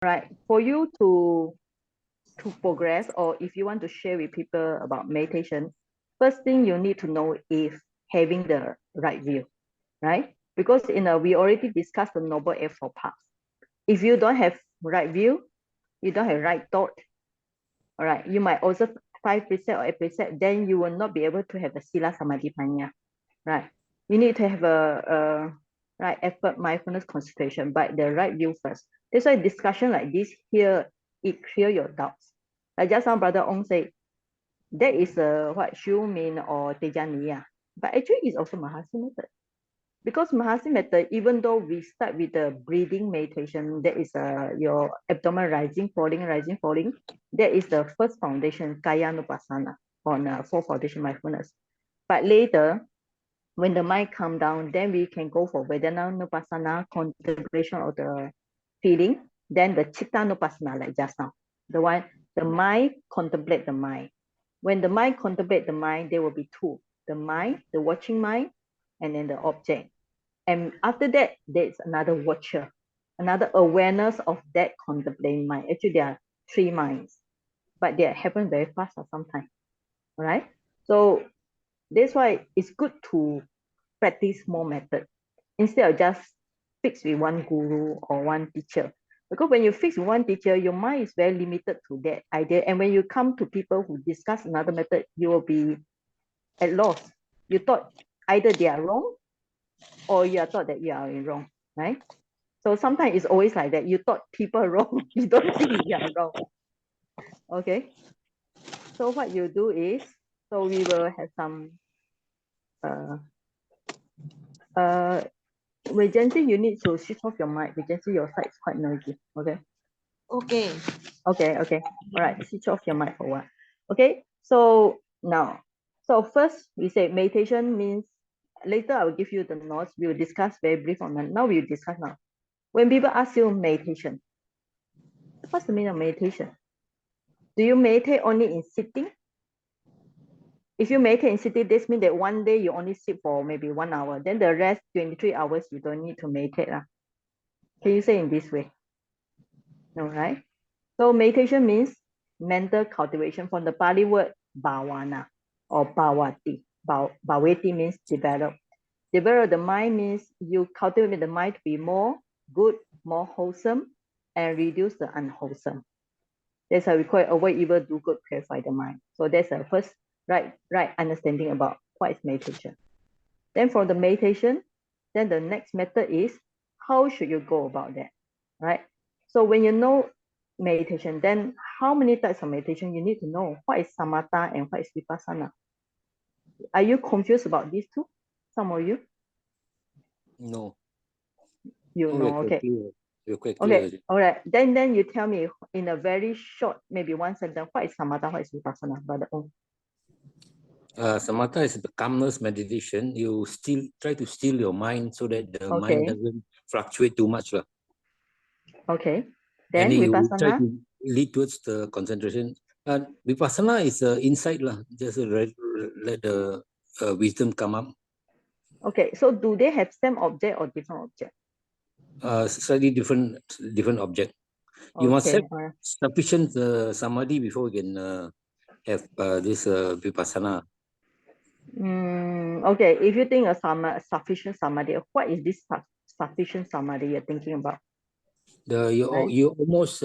right? For you to progress, or if you want to share with people about meditation, first thing you need to know is having the right view, right? Because we already discussed the noble eightfold path. If you don't have right view, you don't have right thought, all right, you might also 5% or 8%, then you will not be able to have the sila samadhi panya, right? You need to have a right effort, mindfulness, concentration, but the right view first. That's why discussion like this here, it clear your doubts. Like just now, Brother Ong said, that is what Shu Min or Tejaniya, but actually it's also Mahasi method. Because Mahasi method, even though we start with the breathing meditation, that is your abdomen rising, falling, rising, falling. That is the first foundation, Kaya Nupassana, on four foundation mindfulness. But later, when the mind calm down, then we can go for Vedana Nupassana, contemplation of the feeling. Then the Chitta Nupassana, like just now. The mind contemplate the mind. When the mind contemplate the mind, there will be two: the mind, the watching mind, and then the object. And after that, there's another watcher, another awareness of that contemplating mind. Actually, there are three minds, but they happen very fast sometimes, right? So that's why it's good to practice more method instead of just fix with one guru or one teacher. Because when you fix one teacher, your mind is very limited to that idea. And when you come to people who discuss another method, you will be at loss. You thought either they are wrong or you are thought that you are wrong, right? So sometimes it's always like that. You thought people are wrong, you don't think you are wrong. Okay. So what you do is, so we will have some Regency, you need to switch off your mic. Regency, your side is quite noisy. Okay. Okay. Okay. All right. Switch off your mic for what? Okay. So now, so first we say meditation means. Later I will give you the notes. We will discuss very brief on that. Now we will discuss now. When people ask you meditation, what's the meaning of meditation? Do you meditate only in sitting? If you meditate in sitting, this means that one day you only sit for maybe 1 hour. Then the rest 23 hours you don't need to meditate. Can you say in this way? No, right? So meditation means mental cultivation from the Pali word bhavana or bhavati. Bhavati means develop. Develop the mind means you cultivate the mind to be more good, more wholesome, and reduce the unwholesome. That's how we call it avoid evil, do good, purify the mind. So that's the first right understanding about what is meditation. Then from the meditation, then the next method is how should you go about that, right? So when you know meditation, then how many types of meditation you need to know? What is samatha and what is vipassana? Are you confused about these two? Some of you? No. You know, okay. We're quite clear. Okay, all right. Then you tell me in a very short, maybe one sentence, what is samatha, what is vipassana, Brother Ong? Samatha is the calmness meditation. You still try to still your mind so that the mind doesn't fluctuate too much. Okay. Then and you try vipassana? to lead towards the concentration. Vipassana is insight lah. Just let the wisdom come up. Okay, so do they have same object or different object? Slightly different object. You must have sufficient samadhi before you can have this vipassana. Okay, if you think of sufficient samadhi, what is this sufficient samadhi you're thinking about? You almost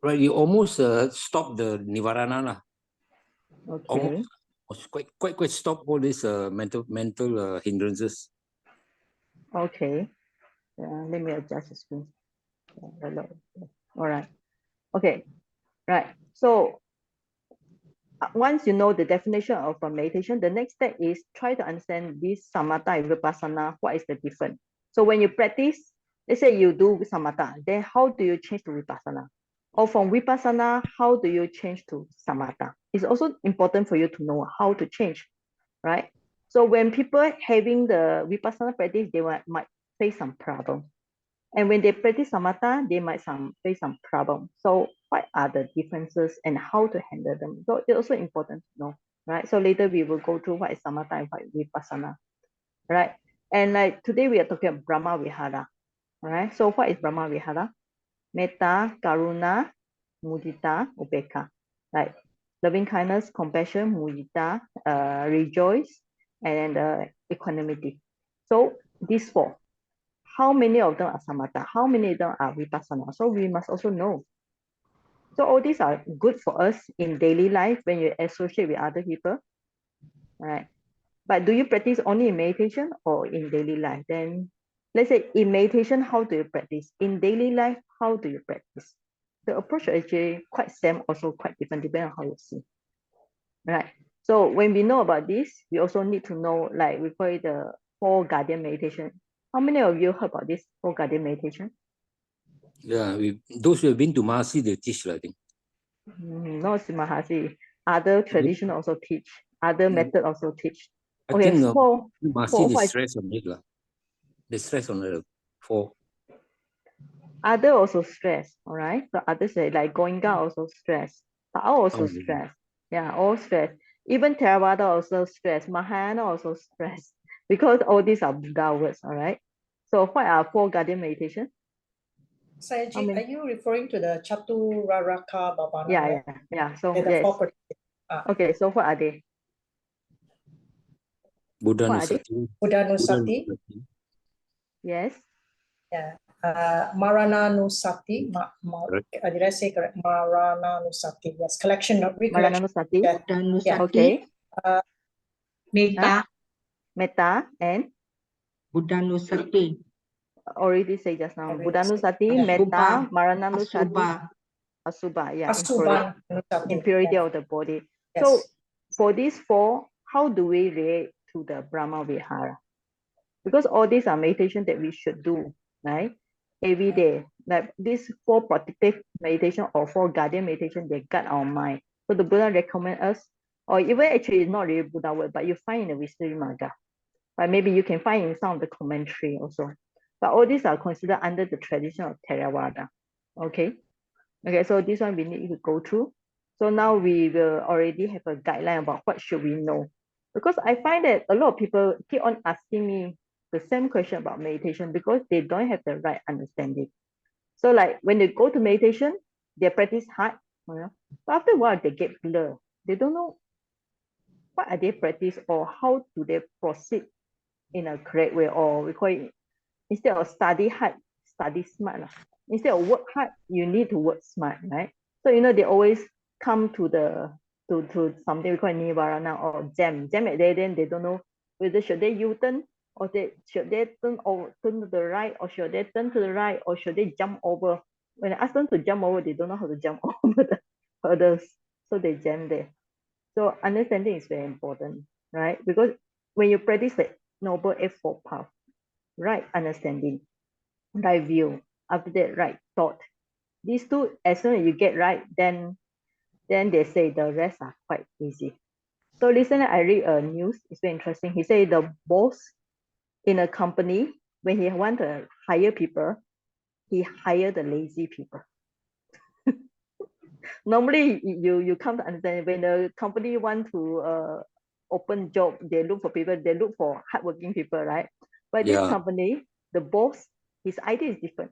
right. You almost stop the nivarana lah. Okay. Almost quite stop all these mental hindrances. Okay. Let me adjust the screen. All right. Okay. Right. So once you know the definition of meditation, the next step is try to understand this samatha and vipassana. What is the difference? So when you practice, let's say you do samatha, then how do you change to vipassana? Or from vipassana, how do you change to samatha? It's also important for you to know how to change, right? So when people having the vipassana practice, they might face some problem. And when they practice samatha, they might face some problem. So what are the differences and how to handle them? So it's also important to know, right? So later we will go through what is samatha and what is vipassana, right? And like today we are talking about Brahmavihara, all right? So what is Brahmavihara? Metta, Karuna, Mudita, Upekha. Like loving kindness, compassion, mudita, rejoice, and equanimity. So these four, how many of them are samatha? How many of them are vipassana? So we must also know. So all these are good for us in daily life when you associate with other people, right? But do you practice only in meditation or in daily life? Then let's say in meditation, how do you practice? In daily life, how do you practice? The approach is actually quite same, also quite different, depending on how you see. Right. So when we know about this, we also need to know, like we call it the four guardian meditation. How many of you heard about this four guardian meditation? Yeah, those who have been to Mahasi, they teach, I think. No, it's Mahasi. Other tradition also teach. Other method also teach. I Okay, think Mahasi, four, they five. stress on it. They stress on the four. Other also stress, all right? So others say like going down also stress. Tao also Oh, stress. Yeah, all stress. Even Theravada also stress. Mahayana also stress. Because all these are Buddha words, all right? So what are four guardian meditation? Sayagyi, are you referring to the Chaturaraka Bhavana? Yeah, right? yeah. So the yes. four Okay, so what are they? Buddhanusati. Buddhanusati. Yes. Yeah. Marananusati. Did I say correct? Marananusati. Yes. Collection of recollection. Marananusati. Yeah. Okay. Metta. Metta and Buddhanusati. already say just now. Buddhanusati, Metta, Marananusati, Asubha. Yeah, impurity of the body. Yes. So for these four, how do we relate to the Brahmavihara? Because all these are meditation that we should do, right? Every day. Like these four protective meditation or four guardian meditation, they guard our mind. So the Buddha recommend us, or even actually it's not really Buddha word, but you find in the Visuddhimagga. But maybe you can find in some of the commentary also. But all these are considered under the tradition of Theravada. Okay. Okay, so this one we need to go through. So now we will already have a guideline about what should we know. Because I find that a lot of people keep on asking me the same question about meditation because they don't have the right understanding. So like when they go to meditation, they practice hard, but after a while they get blur. They don't know what are they practice or how do they proceed in a correct way, or we call it, instead of study hard, study smart. Instead of work hard, you need to work smart, right? So they always come to to something we call nivarana or jam at there, then they don't know whether should they U-turn or should they turn to the right, or should they turn to the right, or should they jump over. When I ask them to jump over, they don't know how to jump over the hurdles, so they jam there. So understanding is very important, right? Because when you practice the Noble Eightfold Path, right understanding, right view, after that, right thought. These two, as soon as you get right, then they say the rest are quite easy. So recently I read a news, it's very interesting. He said the boss in a company, when he want to hire people, he hire the lazy people. Normally you come to understand when the company want to open job, they look for people, they look for hardworking people, right? But this company, the boss, his idea is different.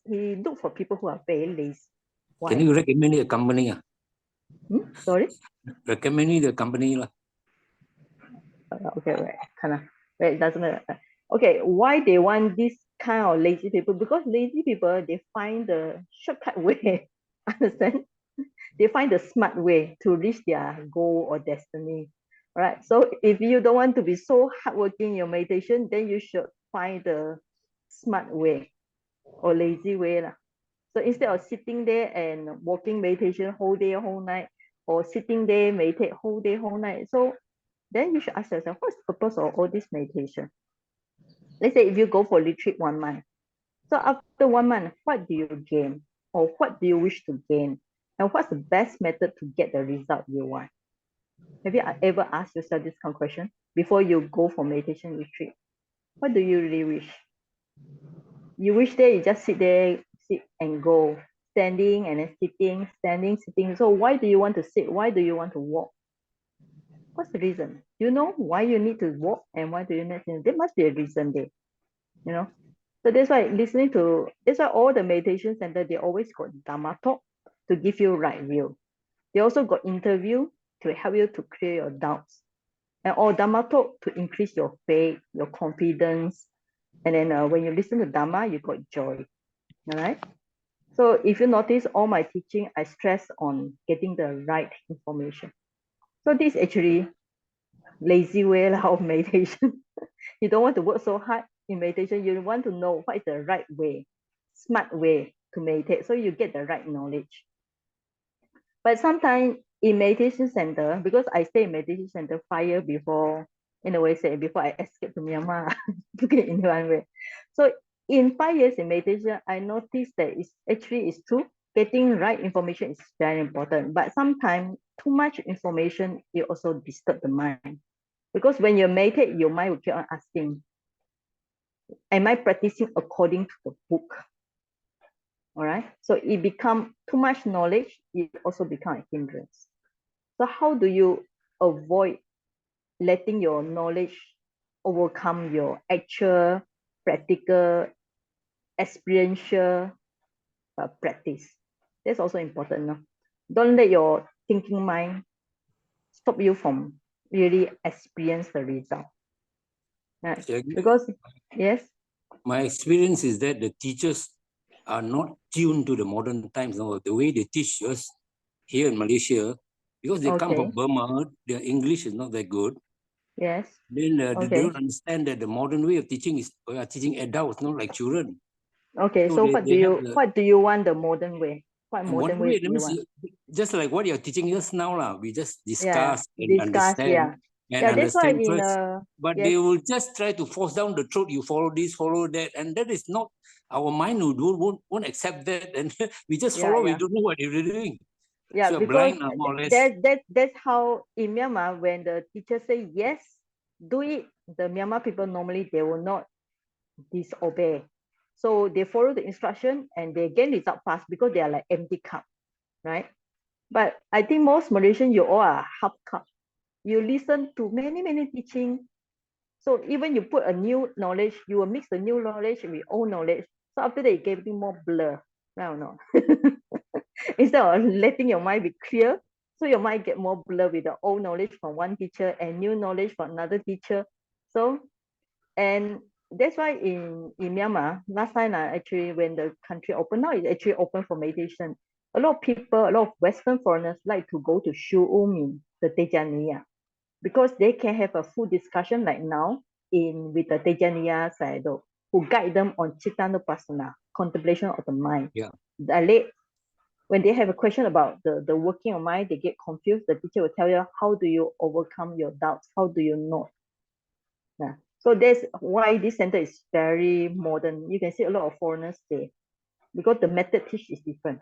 He look for people who are very lazy. Why? Can you recommend a company? Sorry? Recommend the company. Okay, right. It doesn't matter. Okay, why they want this kind of lazy people? Because lazy people, they find the shortcut way. Understand? They find the smart way to reach their goal or destiny. All right. So if you don't want to be so hardworking in your meditation, then you should find the smart way or lazy way. So instead of sitting there and walking meditation whole day, whole night, or sitting there, meditate whole day, whole night. So then you should ask yourself, what's the purpose of all this meditation? Let's say if you go for retreat 1 month. So after 1 month, what do you gain? Or what do you wish to gain? And what's the best method to get the result you want? Have you ever asked yourself this kind of question before you go for meditation retreat? What do you really wish? You wish that you just sit there, sit and go, standing and then sitting, standing, sitting. So why do you want to sit? Why do you want to walk? What's the reason? You know why you need to walk and why do you need to? There must be a reason there, So that's why that's why all the meditation center, they always got Dharma talk to give you right view. They also got interview to help you to clear your doubts. And all Dharma talk to increase your faith, your confidence. And then when you listen to Dharma, you got joy. All right. So if you notice all my teaching, I stress on getting the right information. So this is actually lazy way of meditation. You don't want to work so hard in meditation. You want to know what is the right way, smart way to meditate, so you get the right knowledge. But sometimes in meditation center, because I stay in meditation center 5 years before, in a way, say before I escaped to Myanmar, to get in one way. So in 5 years in meditation, I noticed that it's true. Getting right information is very important. But sometimes too much information, it also disturb the mind. Because when you meditate, your mind will keep on asking, am I practicing according to the book? All right. So it become too much knowledge, it also become a hindrance. So how do you avoid letting your knowledge overcome your actual, practical, experiential practice? That's also important. No? Don't let your thinking mind stop you from really experience the result. Right? Because, yes? My experience is that the teachers are not tuned to the modern times. No, the way they teach us here in Malaysia, because they come from Burma, their English is not that good. Yes. Then they don't understand that the modern way of teaching is teaching adults, not like children. Okay, so what do you want the modern way? What modern way do you want? Just like what you're teaching us now, lah. We just discuss and understand. Yeah. And that's why understand first. But they will just try to force down the throat. You follow this, follow that, and that is not our mind. Won't accept that, and we just follow. We don't know what you're doing. Yeah, so because blind, more or less. That's how in Myanmar, when the teacher say yes, do it, the Myanmar people normally they will not disobey. So they follow the instruction and they gain result fast because they are like empty cup, right? But I think most Malaysian, you all are half cup. You listen to many teaching. So even you put a new knowledge, you will mix the new knowledge with old knowledge. So after that, you getting more blur. I don't know. Instead of letting your mind be clear, so your mind get more blur with the old knowledge from one teacher and new knowledge from another teacher. So, and that's why in Myanmar, last time actually when the country opened, now it's actually open for meditation. A lot of people, a lot of Western foreigners like to go to Shu Umin, the Tejaniya, because they can have a full discussion like now with the Tejaniya Sayadaw, who guide them on Chittanupassana, contemplation of the mind. Yeah. When they have a question about the working of mind, they get confused. The teacher will tell you, how do you overcome your doubts? How do you know? Yeah. So that's why this center is very modern. You can see a lot of foreigners there because the method teach is different.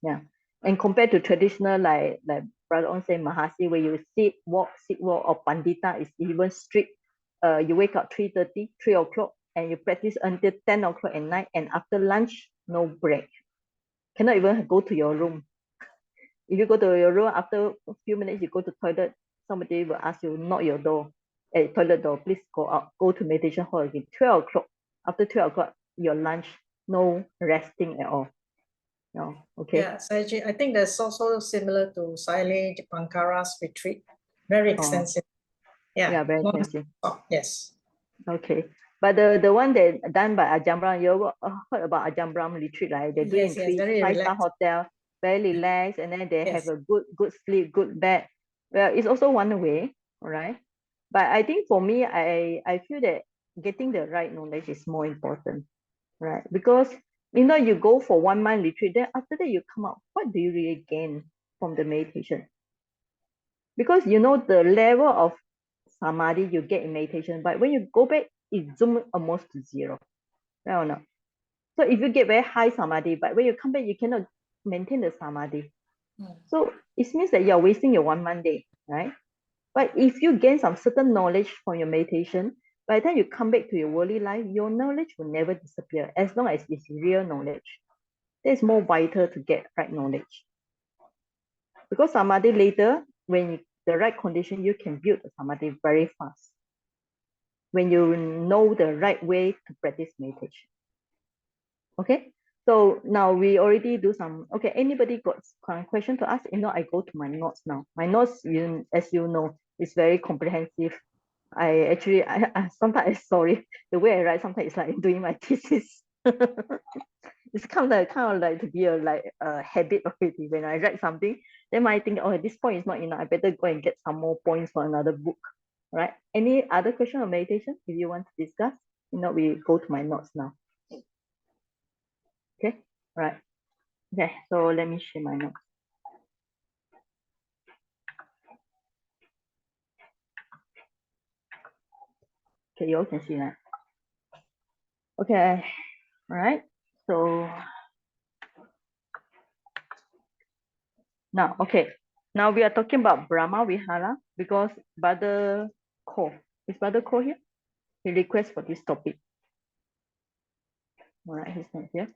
Yeah. And compared to traditional, like Brother On say Mahasi, where you sit, walk, or Pandita is even strict. You wake up 3:30, 3 o'clock, and you practice until 10 o'clock at night. And after lunch, no break. Cannot even go to your room. If you go to your room, after a few minutes, you go to toilet, somebody will ask you, knock your door, toilet door, please go out, go to meditation hall again. 12 o'clock, after 12 o'clock, your lunch, no resting at all. No, okay. Yeah, Saiji, I think that's also similar to Saile Dipankara's retreat. Very extensive. Yeah, very extensive. Yes. Okay. But the one that done by Ajahn Brahm, you heard about Ajahn Brahm retreat, right? They do in 5-star hotel, very relaxed, and then they have a good sleep, good bed. Well, it's also one way, all right? But I think for me, I feel that getting the right knowledge is more important, right? Because you go for 1 month retreat, then after that you come out, what do you really gain from the meditation? Because the level of samadhi you get in meditation, but when you go back, it zooms almost to zero. I don't know. So if you get very high samadhi, but when you come back, you cannot maintain the samadhi. So it means that you're wasting your 1 month day, right? But if you gain some certain knowledge from your meditation, by the time you come back to your worldly life, your knowledge will never disappear as long as it's real knowledge. That's more vital to get right knowledge. Because samadhi later, when the right condition, you can build the samadhi very fast. when you know the right way to practice meditation. Okay, so now we already do some. Okay, anybody got some question to ask? If not, I go to my notes now. My notes, as you know, is very comprehensive. I actually, sometimes, sorry, the way I write sometimes it's like doing my thesis. It's kind of like to be a habit already. When I write something, then I think, oh, this point is not enough. I better go and get some more points for another book, right? Any other question on meditation if you want to discuss? If not, we go to my notes now. Okay, right. Okay, so let me share my notes. Okay, you all can see that. Okay, all right. So now, okay, now we are talking about Brahmavihara because Brother Ko, is Brother Ko here? He requests for this topic. All right, he's not here.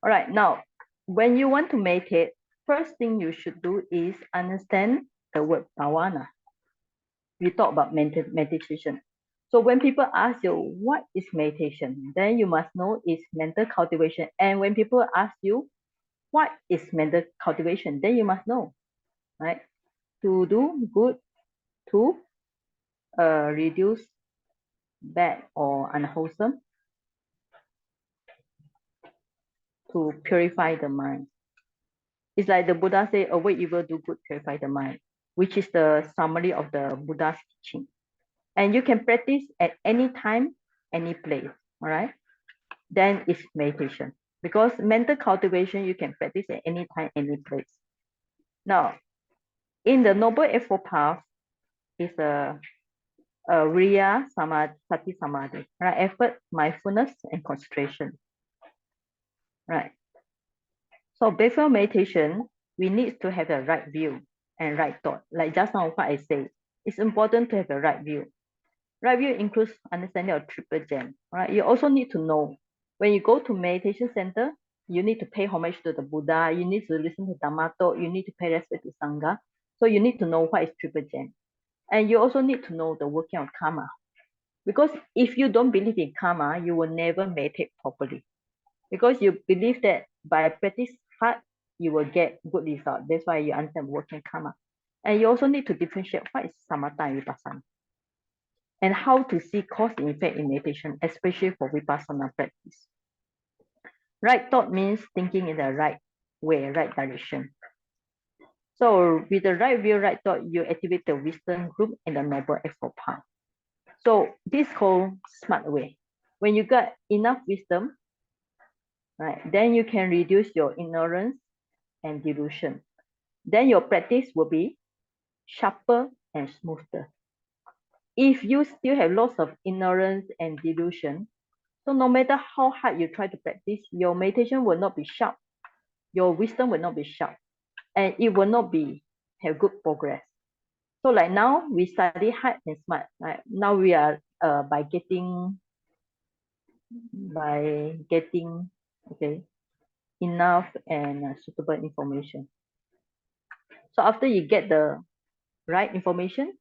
All right, now, when you want to meditate, first thing you should do is understand the word bhavana. We talk about meditation. So when people ask you, what is meditation? Then you must know it's mental cultivation. And when people ask you, what is mental cultivation? Then you must know, right? To do good, to reduce bad or unwholesome, to purify the mind. It's like the Buddha say, avoid evil, do good, purify the mind, which is the summary of the Buddha's teaching. And you can practice at any time, any place, all right? Then it's meditation. Because mental cultivation, you can practice at any time, any place. Now, in the Noble Eightfold Path, is a Riya Sati Samadhi, right? Effort, mindfulness, and concentration, right? So before meditation, we need to have the right view and right thought. Like just now what I say, it's important to have the right view. Right view includes understanding of triple gem, right? You also need to know when you go to meditation center, you need to pay homage to the Buddha, you need to listen to Dhamma talk, you need to pay respect to Sangha. So you need to know what is triple gem. And you also need to know the working of karma. Because if you don't believe in karma, you will never meditate properly. Because you believe that by practice hard, you will get good result. That's why you understand working karma. And you also need to differentiate what is samatha and vipassana. And how to see cause and effect in meditation, especially for vipassana practice. Right thought means thinking in the right way, right direction. So with the right view, right thought, you activate the wisdom group in the Noble Eightfold Path. So this whole smart way, when you got enough wisdom, right, then you can reduce your ignorance and delusion. Then your practice will be sharper and smoother. If you still have lots of ignorance and delusion, so no matter how hard you try to practice, your meditation will not be sharp, your wisdom will not be sharp, and it will not have good progress. So like now we study hard and smart. Right? Now we are by getting okay enough and suitable information. So after you get the right information,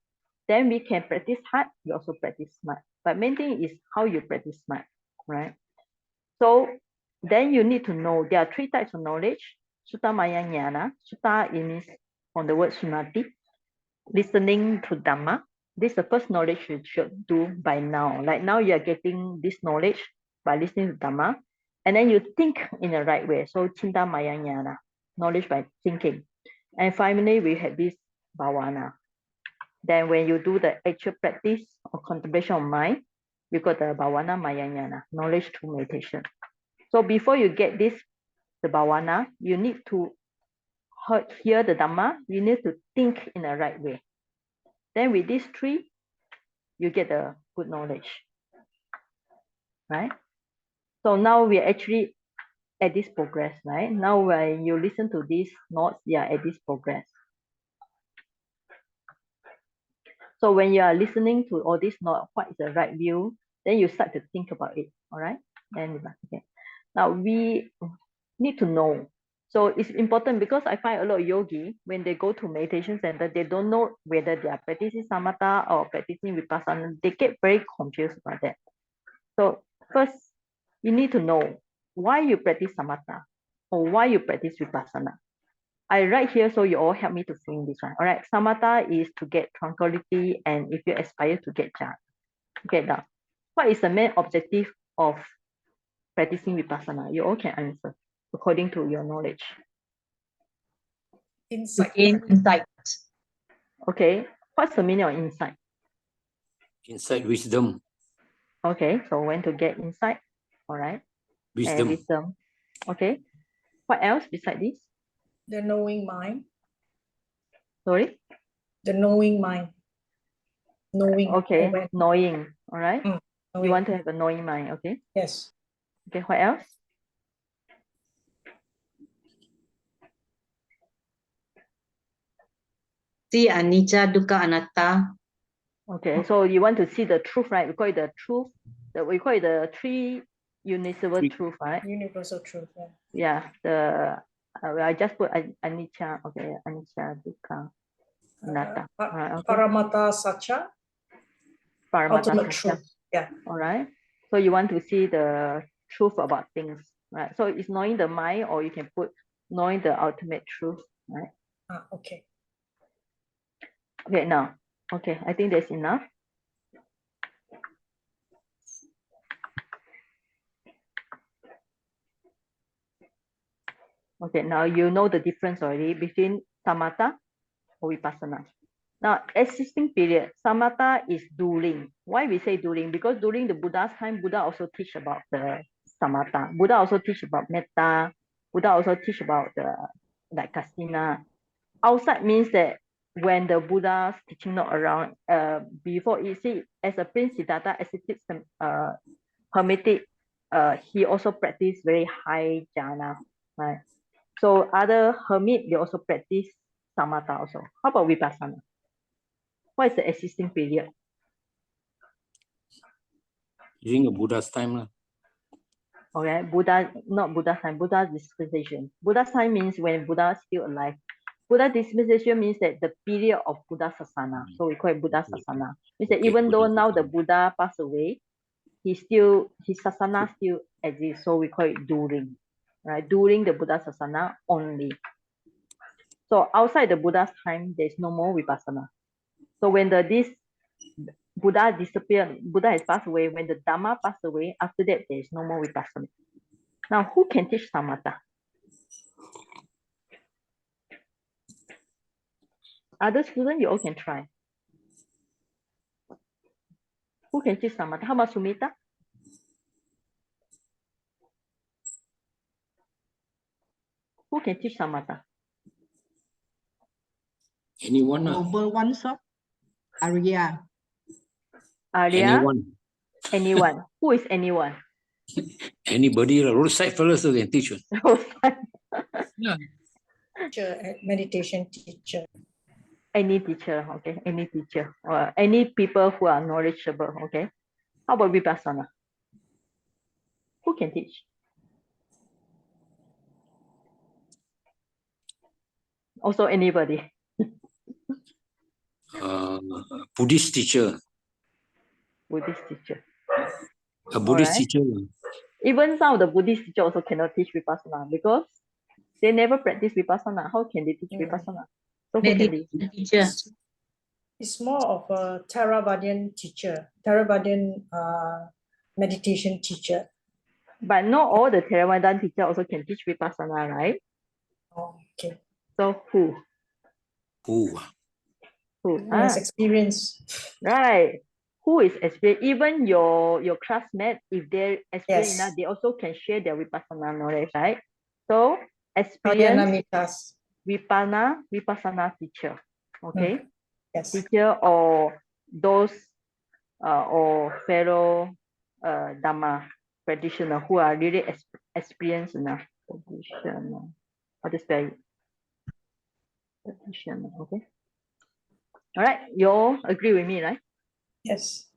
then we can practice hard, we also practice smart. But main thing is how you practice smart, right? So then you need to know there are three types of knowledge. Sutta Maya Jnana. Sutta means from the word sunati, listening to Dhamma. This is the first knowledge you should do by now. Like now you are getting this knowledge by listening to Dhamma. And then you think in the right way. So Cinta Maya Jnana, knowledge by thinking. And finally, we have this bhavana. Then when you do the actual practice or contemplation of mind, you got the bhavana maya jnana, knowledge through meditation. So before you get this, the bhavana, you need to hear the Dhamma, you need to think in the right way. Then with these three, you get the good knowledge, right? So now we are actually at this progress, right? Now when you listen to these notes, you are at this progress. So when you are listening to all this note, what is the right view, then you start to think about it, all right? Then okay. Now we need to know. So it's important because I find a lot of yogi, when they go to meditation center, they don't know whether they are practicing samatha or practicing vipassana. They get very confused about that. So first, you need to know why you practice samatha or why you practice vipassana. I write here so you all help me to frame this one. All right, samatha is to get tranquility, and if you aspire to get jhana. Okay, now, what is the main objective of practicing vipassana? You all can answer according to your knowledge. Insight. Insight. Okay, what's the meaning of insight? Inside wisdom. Okay, so when to get insight, all right, and Wisdom. wisdom. Okay, what else beside this? The knowing mind. Sorry. The knowing mind. Knowing. Okay, aware. knowing. All right. You Knowing. want to have a knowing mind. Okay. Yes. Okay. What else? See anicca, dukkha, anatta. Okay, so you want to see the truth, right? We call it the truth. We call it the three universal truth, right? Universal truth. Yeah. Yeah. The I just put anicca. Okay, anicca, dukkha, anatta. Alright, okay. Paramata Satya. Paramata Ultimate Satya. truth. Yeah. All right. So you want to see the truth about things, right? So it's knowing the mind, or you can put knowing the ultimate truth, right? Okay. Okay, now, okay, I think that's enough. Okay, now you know the difference already between samatha or vipassana. Now, existing period, samatha is during. Why we say during? Because during the Buddha's time, Buddha also teach about the samatha. Buddha also teach about metta. Buddha also teach about the like kasina. Outside means that when the Buddha's teaching not around, before you see, as a Prince Siddhartha ascetic hermetic, he also practiced very high jhana, right? So other hermit, they also practice samatha also. How about vipassana? What is the existing period? During the Buddha's time. Okay, Buddha, not Buddha's time, Buddha's dispensation. Buddha's time means when Buddha is still alive. Buddha dispensation means that the period of Buddha Sasana. So we call it Buddha Sasana. Means that even though now the Buddha passed away, his Sasana still exists. So we call it during, right? During the Buddha Sasana only. So outside the Buddha's time, there's no more Vipassana. So when this Buddha disappeared, Buddha has passed away, when the Dhamma passed away, after that, there's no more Vipassana. Now, who can teach samatha? Other students, you all can try. Who can teach samatha? How about Sumita? Who can teach samatha? Anyone? Noble one, so Arya. Arya? Anyone. Who is anyone? Anybody, roadside fellows who can teach us. Yeah. Teacher, meditation teacher. Any teacher, okay? Any teacher. Or any people who are knowledgeable, okay? How about Vipassana? Who can teach? Also anybody. Buddhist teacher. Buddhist teacher. A Buddhist Alright. teacher. Even some of the Buddhist teachers also cannot teach Vipassana because they never practice Vipassana. How can they teach Vipassana? So who can they? Teacher. It's more of a Theravadian teacher, Theravadian meditation teacher. But not all the Theravada teacher also can teach Vipassana, right? Oh, okay. So who? Who? Who has experience? Right. Who is experienced? Even your classmate, if they're experienced enough, Yes. they also can share their Vipassana knowledge, right? So experienced Adyanamitas. Vipassana teacher, okay? Yes. Teacher or those or fellow Dhamma practitioner who are really experienced enough. Practitioner. How to spell it? Practitioner, okay? All right, you all agree with me, right? Yes.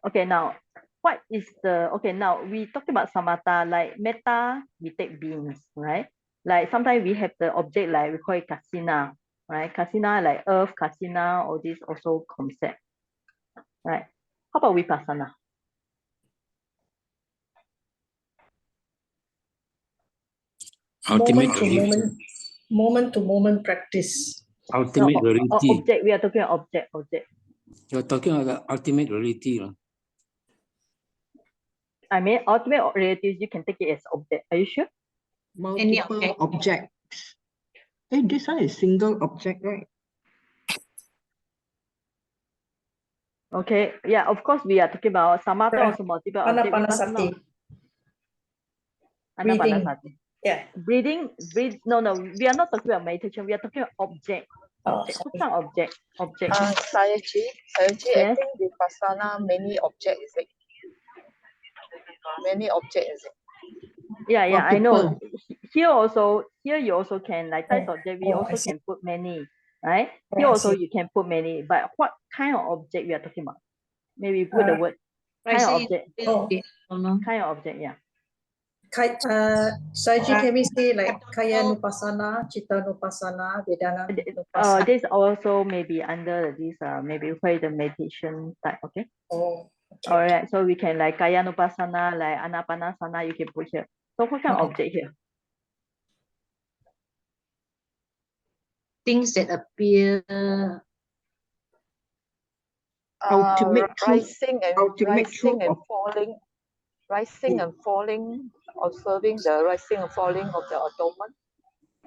Okay, now what is the, okay, now we talked about samatha, like metta, we take beans, right? Like sometimes we have the object like we call it kasina, right? Kasina like earth, kasina, all this also concept, right? How about vipassana? Ultimate Moment to reality. moment to moment practice. Ultimate reality. Object, we are talking object. You're talking about the ultimate reality. I mean, ultimate reality, you can take it as object. Are you sure? Multiple objects. This one is single object, right? Okay, yeah, of course we are talking about samatha also multiple object. Anapanasati. Anapanasati. Yeah. Breathing, no, we are not talking about meditation. We are talking about object. Oh, What kind of object? Sayaji, I Yes. think Vipassana many object is it? Many object is it? Yeah, I know. Multiple. Here you also can, like types of object, we I also see. can put many, right? Oh, Here I also see. you can put many, but what kind of object we are talking about? Maybe put the word kind of object. Oh, Kind of object, yeah. Saiji, can we say like Kaya Nupasana, Chitta Nupasana, Vedana Nupasana? This also maybe under this maybe quite the meditation type, okay? Oh, okay. All right, so we can like Kaya Nupasana, like Anapanasana, you can put here. So what kind of object here? Things that appear ultimate truth, Rising and ultimate truth and of falling, rising and falling, observing the rising and falling of the atonement.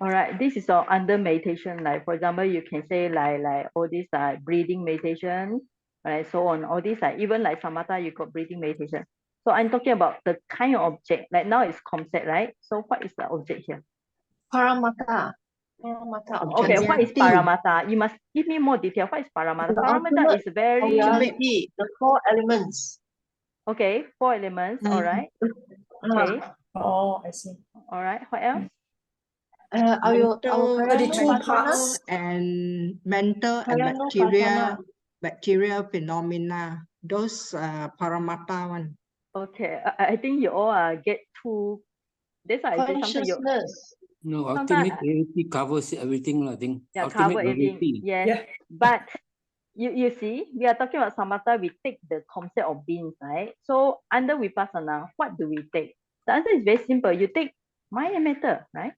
All right, this is under meditation. Like for example, you can say like all these breathing meditation, right? So on all these even like samatha, you got breathing meditation. So I'm talking about the kind of object. Like now it's concept, right? So what is the object here? Paramata. Paramata object. Okay, what is Reality. paramata? You must give me more detail. What is paramata? Paramata is very Reality, the 4 elements. okay. 4 elements. All right. Okay. Oh, I see. All right. What else? Mental, Thirty-two mental parts. and mental and Kaya bacterial phenomena. Those paramata one. Okay, I think you all get too. That's why I say sometimes you. Consciousness. No, Sometimes- ultimate reality covers everything, I think. Yeah, Ultimate cover everything. reality. Yes. Yeah. But you see, we are talking about samatha, we take the concept of beings, right? So under vipassana, what do we take? The answer is very simple. You take mind and matter, right?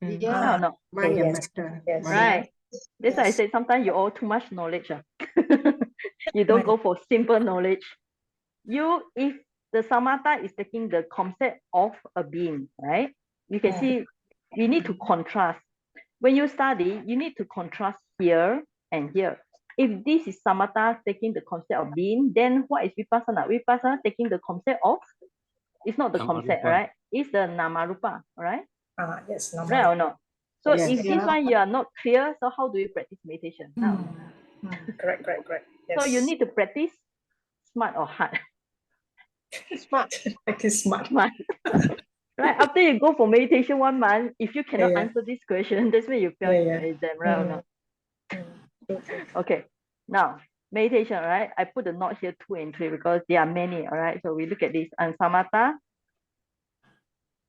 Yeah. No, no. Mind and Yes. matter. Yes. Right. That's why I Yes. said sometimes you all too much knowledge. You don't go for simple knowledge. If the samatha is taking the concept of a being, right? You can see we need to contrast. When you study, you need to contrast here and here. If this is samatha taking the concept of being, then what is vipassana? Vipassana taking the concept of, it's not the concept, Namarupa. right? It's the namarupa, right? Yes. Right or not? So Yes. if this one you are not clear, so how do you practice meditation now? Correct. Yes. So you need to practice smart or hard. Smart. Practice smart. Smart. Right, after you go for meditation 1 month, if you cannot Yeah. answer this question, that's when you fail Yeah. the exam, right or not? True. Okay, now meditation, right? I put the note here 2 and 3 because there are many, all right? So we look at this. And samatha,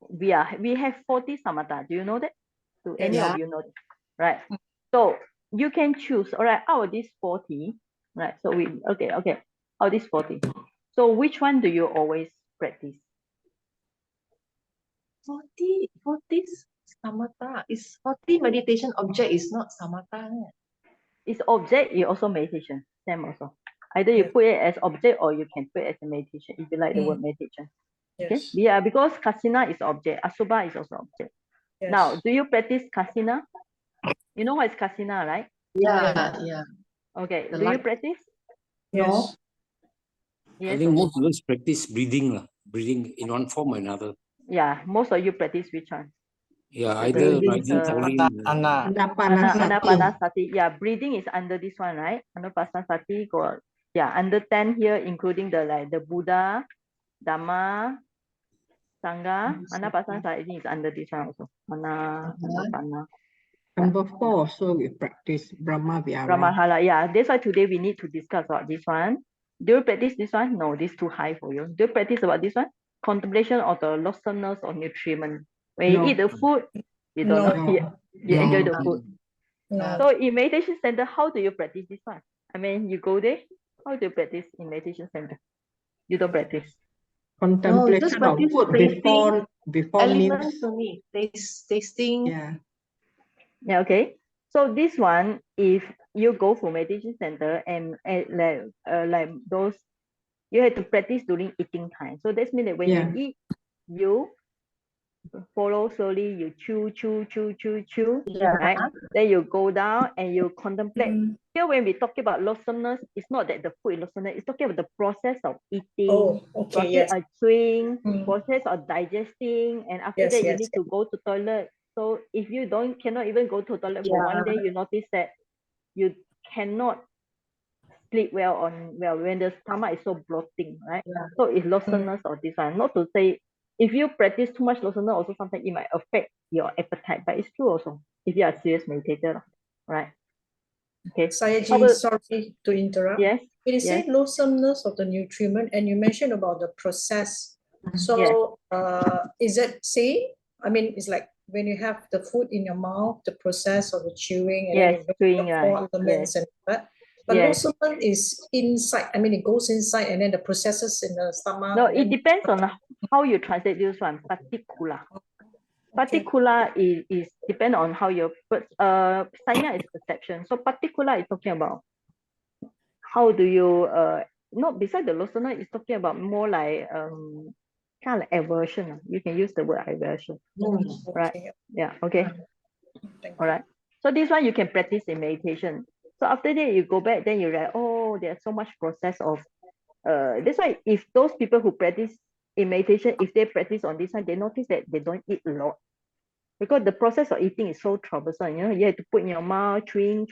we have 40 samatha. Do you know that? Do any of you know that? Right. So you can choose, all right, out of these 40, right? So okay. Out of these 40. So which one do you always practice? 40 samatha. Is 40 meditation object is not samatha. It's object, you also meditation. Same also. Either you put it as object or you can put it as a meditation if you like the word meditation. Okay. Yes. Yeah, because kasina is object, asubha is also object. Yes. Now, do you practice kasina? You know what is kasina, right? Yeah. Okay. The Do you light. practice? Yes. Yes. I think or no? most of us practice breathing, breathing in one form or another. Yeah, most of you practice which one? Yeah, The either breathing, rising, falling. Anapanasati. Anapanasati. Yeah, breathing is under this one, right? Anapanasati got, yeah, under 10 here, including the Buddha, Dhamma, Sangha. Anapanasati is under this one also. Anapana. Number 4, so we practice Brahmavihara. Brahmavihara. Yeah, that's why today we need to discuss about this one. Do you practice this one? No, this is too high for you. Do you practice about this one? Contemplation of the lostness of nutriment. When you No. eat the food, You don't No. know. You enjoy the food. No. So in meditation center, how do you practice this one? I mean, you go there, how do you practice in meditation center? You don't practice. Contemplation of practice food tasting before elements meals. only. Tasting. Yeah. Yeah, okay. So this one, if you go for meditation center and like those, you have to practice during eating time. So that means that when Yeah. you eat, you follow slowly, you chew, Yeah. right? Then you go down and you contemplate. Mm. Here, when we talk about loathsomeness, it's not that the food is loathsomeness, it's talking about the process of eating, Oh, okay, process yes. of chewing, Mm. process of digesting, and after Yes, that you yes, need to go to toilet. So if you cannot even go to toilet for Yeah. one day, you notice that you cannot sleep well when the stomach is so bloating, right? Yeah. So it's loathsomeness of this one. Not to say if you practice too much loathsomeness, also sometimes it might affect your appetite, but it's true also if you are a serious meditator, right? Okay. Sayaji, sorry to interrupt. Yes. It is Yes. said loathsomeness of the nutriment, and you mentioned about the process. So, is that saying? I mean, it's like when you have the food in your mouth, the process of the chewing, and Yes, then you chewing, the right. four elements and that. But Yes. loathsomeness is inside. I mean, it goes inside, and then the processes in the stomach. No, and it then- depends on how you translate this one. Particular. Particular is depend on how you put. Sanya is perception. So particular is talking about how do you not beside the loathsomeness, it's talking about more like kind of like aversion. You can use the word aversion. Right. Okay. Yeah. Okay. Thank All right. So this one you can practice in meditation. So after that you go back, then you like, oh, there's so much process of that's why if those people who practice in meditation, if they practice on this one, they notice that they don't eat a lot. Because the process of eating is so troublesome. You know, you have to put in your mouth, chewing,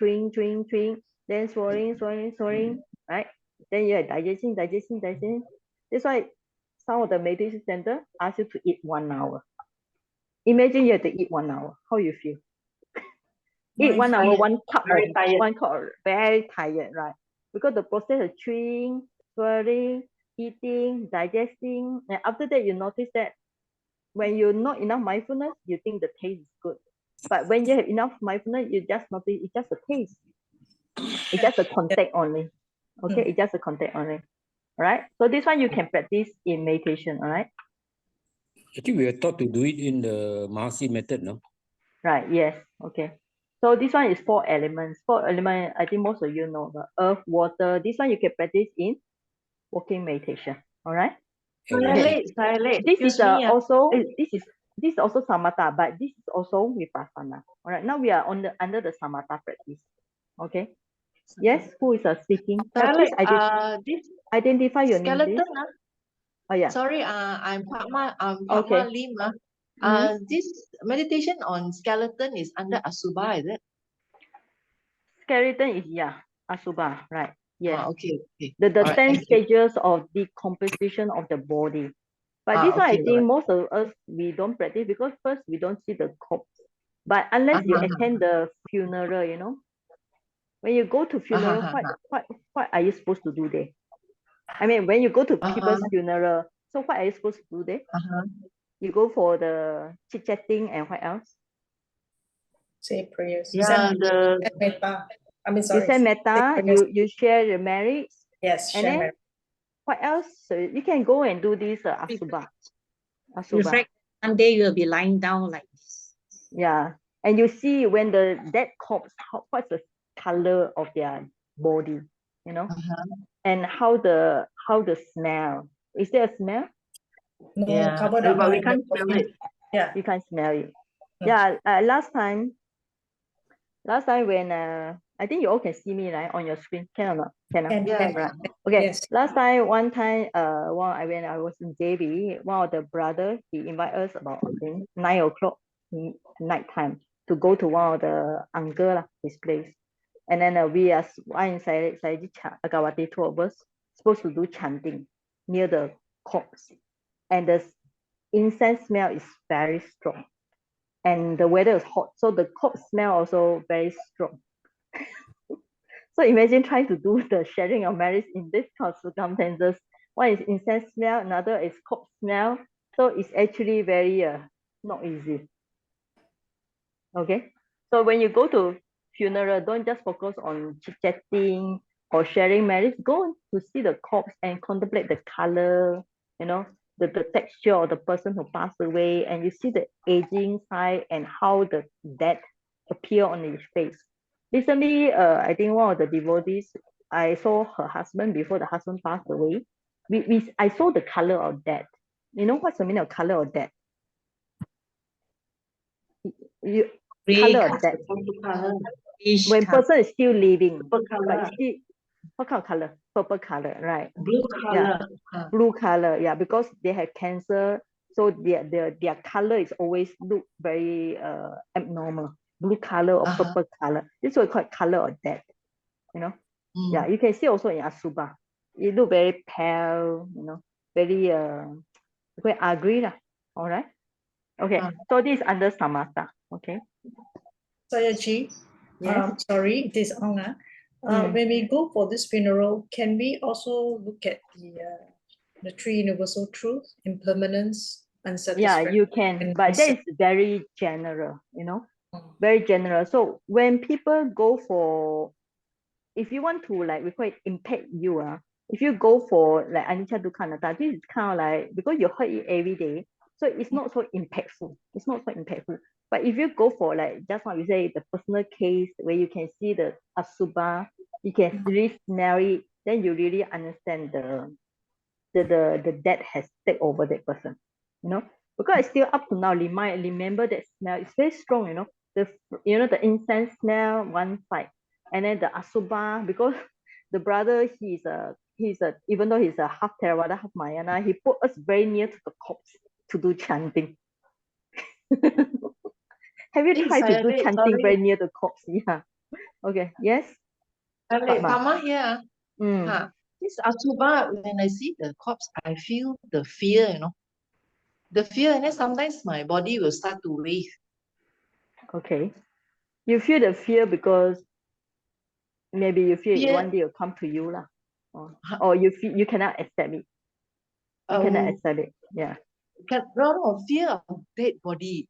then swallowing, right? Then you're digesting. That's why some of the meditation center ask you to eat 1 hour. Imagine you have to eat 1 hour. How you feel? Eat 1 hour, one cup, very tired, right? Because the process of chewing, swallowing, eating, digesting, and after that you notice that when you're not enough mindfulness, you think the taste is good. But when you have enough mindfulness, you just notice it's just a taste. It's just a contact only. Okay, it's just a contact only. All right. So this one you can practice in meditation. All right. I think we are taught to do it in the Mahasi method, no? Right. Yes. Okay. So this one is 4 elements. 4 elements. I think most of you know the earth, water. This one you can practice in walking meditation. All right. Silent. This is also Eh, this is also samatha, but this is also vipassana. All right. Now we are under the samatha practice. Okay. Yes. Who is speaking? Please this identify your name, please. skeleton. Oh yeah. Sorry, I'm Padma. Okay. Lim. This meditation on skeleton is under Asubha, is it? Skeleton is Asubha, right? Yes. Okay. The All right, 10 thank you. stages of decomposition of the body. But this one, I Okay, think most of us, we don't practice because first, we don't see the corpse. But unless you attend the funeral, you know, when you go to funeral, what are you supposed to do there? I mean, when you go to people's funeral, so what are you supposed to do there? You go for the chit-chatting and what else? Say prayers. Yeah, Send metta. I mean, sorry. You say metta, you share the merits. Yes, And share then merit. what else? So you can go and do this Asubha. Reflect. One day you'll be lying down like this. Yeah. And you see when the dead corpse, what's the color of their body, you know? And how the smell. Is there a smell? No, Yeah, covered up. but we by can't the smell coffin. it. Yeah. You can't smell it. Yeah, last time when I think you all can see me, right, on your screen. Can or not? Can. Yeah, Right. Okay. Yes. Last time, when I was in JB, one of the brother, he invited us about, I think, 9 o'clock night time to go to one of the uncle, his place. And then we are one Agawati, 2 of us, supposed to do chanting near the corpse. And the incense smell is very strong. And the weather is hot, so the corpse smell also very strong. So imagine trying to do the sharing of merits in this kind of circumstances. One is incense smell, another is corpse smell. So it's actually very not easy. Okay. So when you go to funeral, don't just focus on chit-chatting or sharing marriage. Go to see the corpse and contemplate the color, you know, the texture of the person who passed away, and you see the aging side and how the death appear on his face. Recently, I think one of the devotees, I saw her husband before the husband passed away. I saw the color of death. You know what's the meaning of color of death? You color of death. When person is still living, but still, what kind of color? Purple color, right? Blue color. Yeah. Blue color, yeah, because they have cancer, so their color is always look very abnormal. Blue color or purple color. This is what we call color of death. You know, yeah, you can see also in Asuba. It look very pale, you know, very ugly lah. All right. Okay, so this is under samatha. Okay. Sayaji, Yes. sorry, this Anga. When we go for this funeral, can we also look at the three universal truths: impermanence, unsatisfaction? Yeah, you can, but that is very general, you know, very general. So when people go for, if you want to like require impact you, if you go for like anicca dukkha anatta, this is kind of like, because you heard it every day, so it's not so impactful. It's not so impactful. But if you go for like just now you say the personal case where you can see the asubha, you can really smell it, then you really understand the death has taken over that person, you know, because it's still up to now. Remember that smell. It's very strong, you know. The incense smell one side, and then the asubha, because the brother he's a even though he's a half Theravada, half Mahayana, he put us very near to the corpse to do chanting. Have you tried to do chanting very near the corpse? Yeah. Okay. Yes. Mama here. This Asuba, when I see the corpse, I feel the fear, you know. The fear, and then sometimes my body will start to wave. Okay. You feel the fear because maybe you feel it one day will come to you lah, or you feel you cannot accept it. You cannot accept it. Yeah. No, fear of dead body.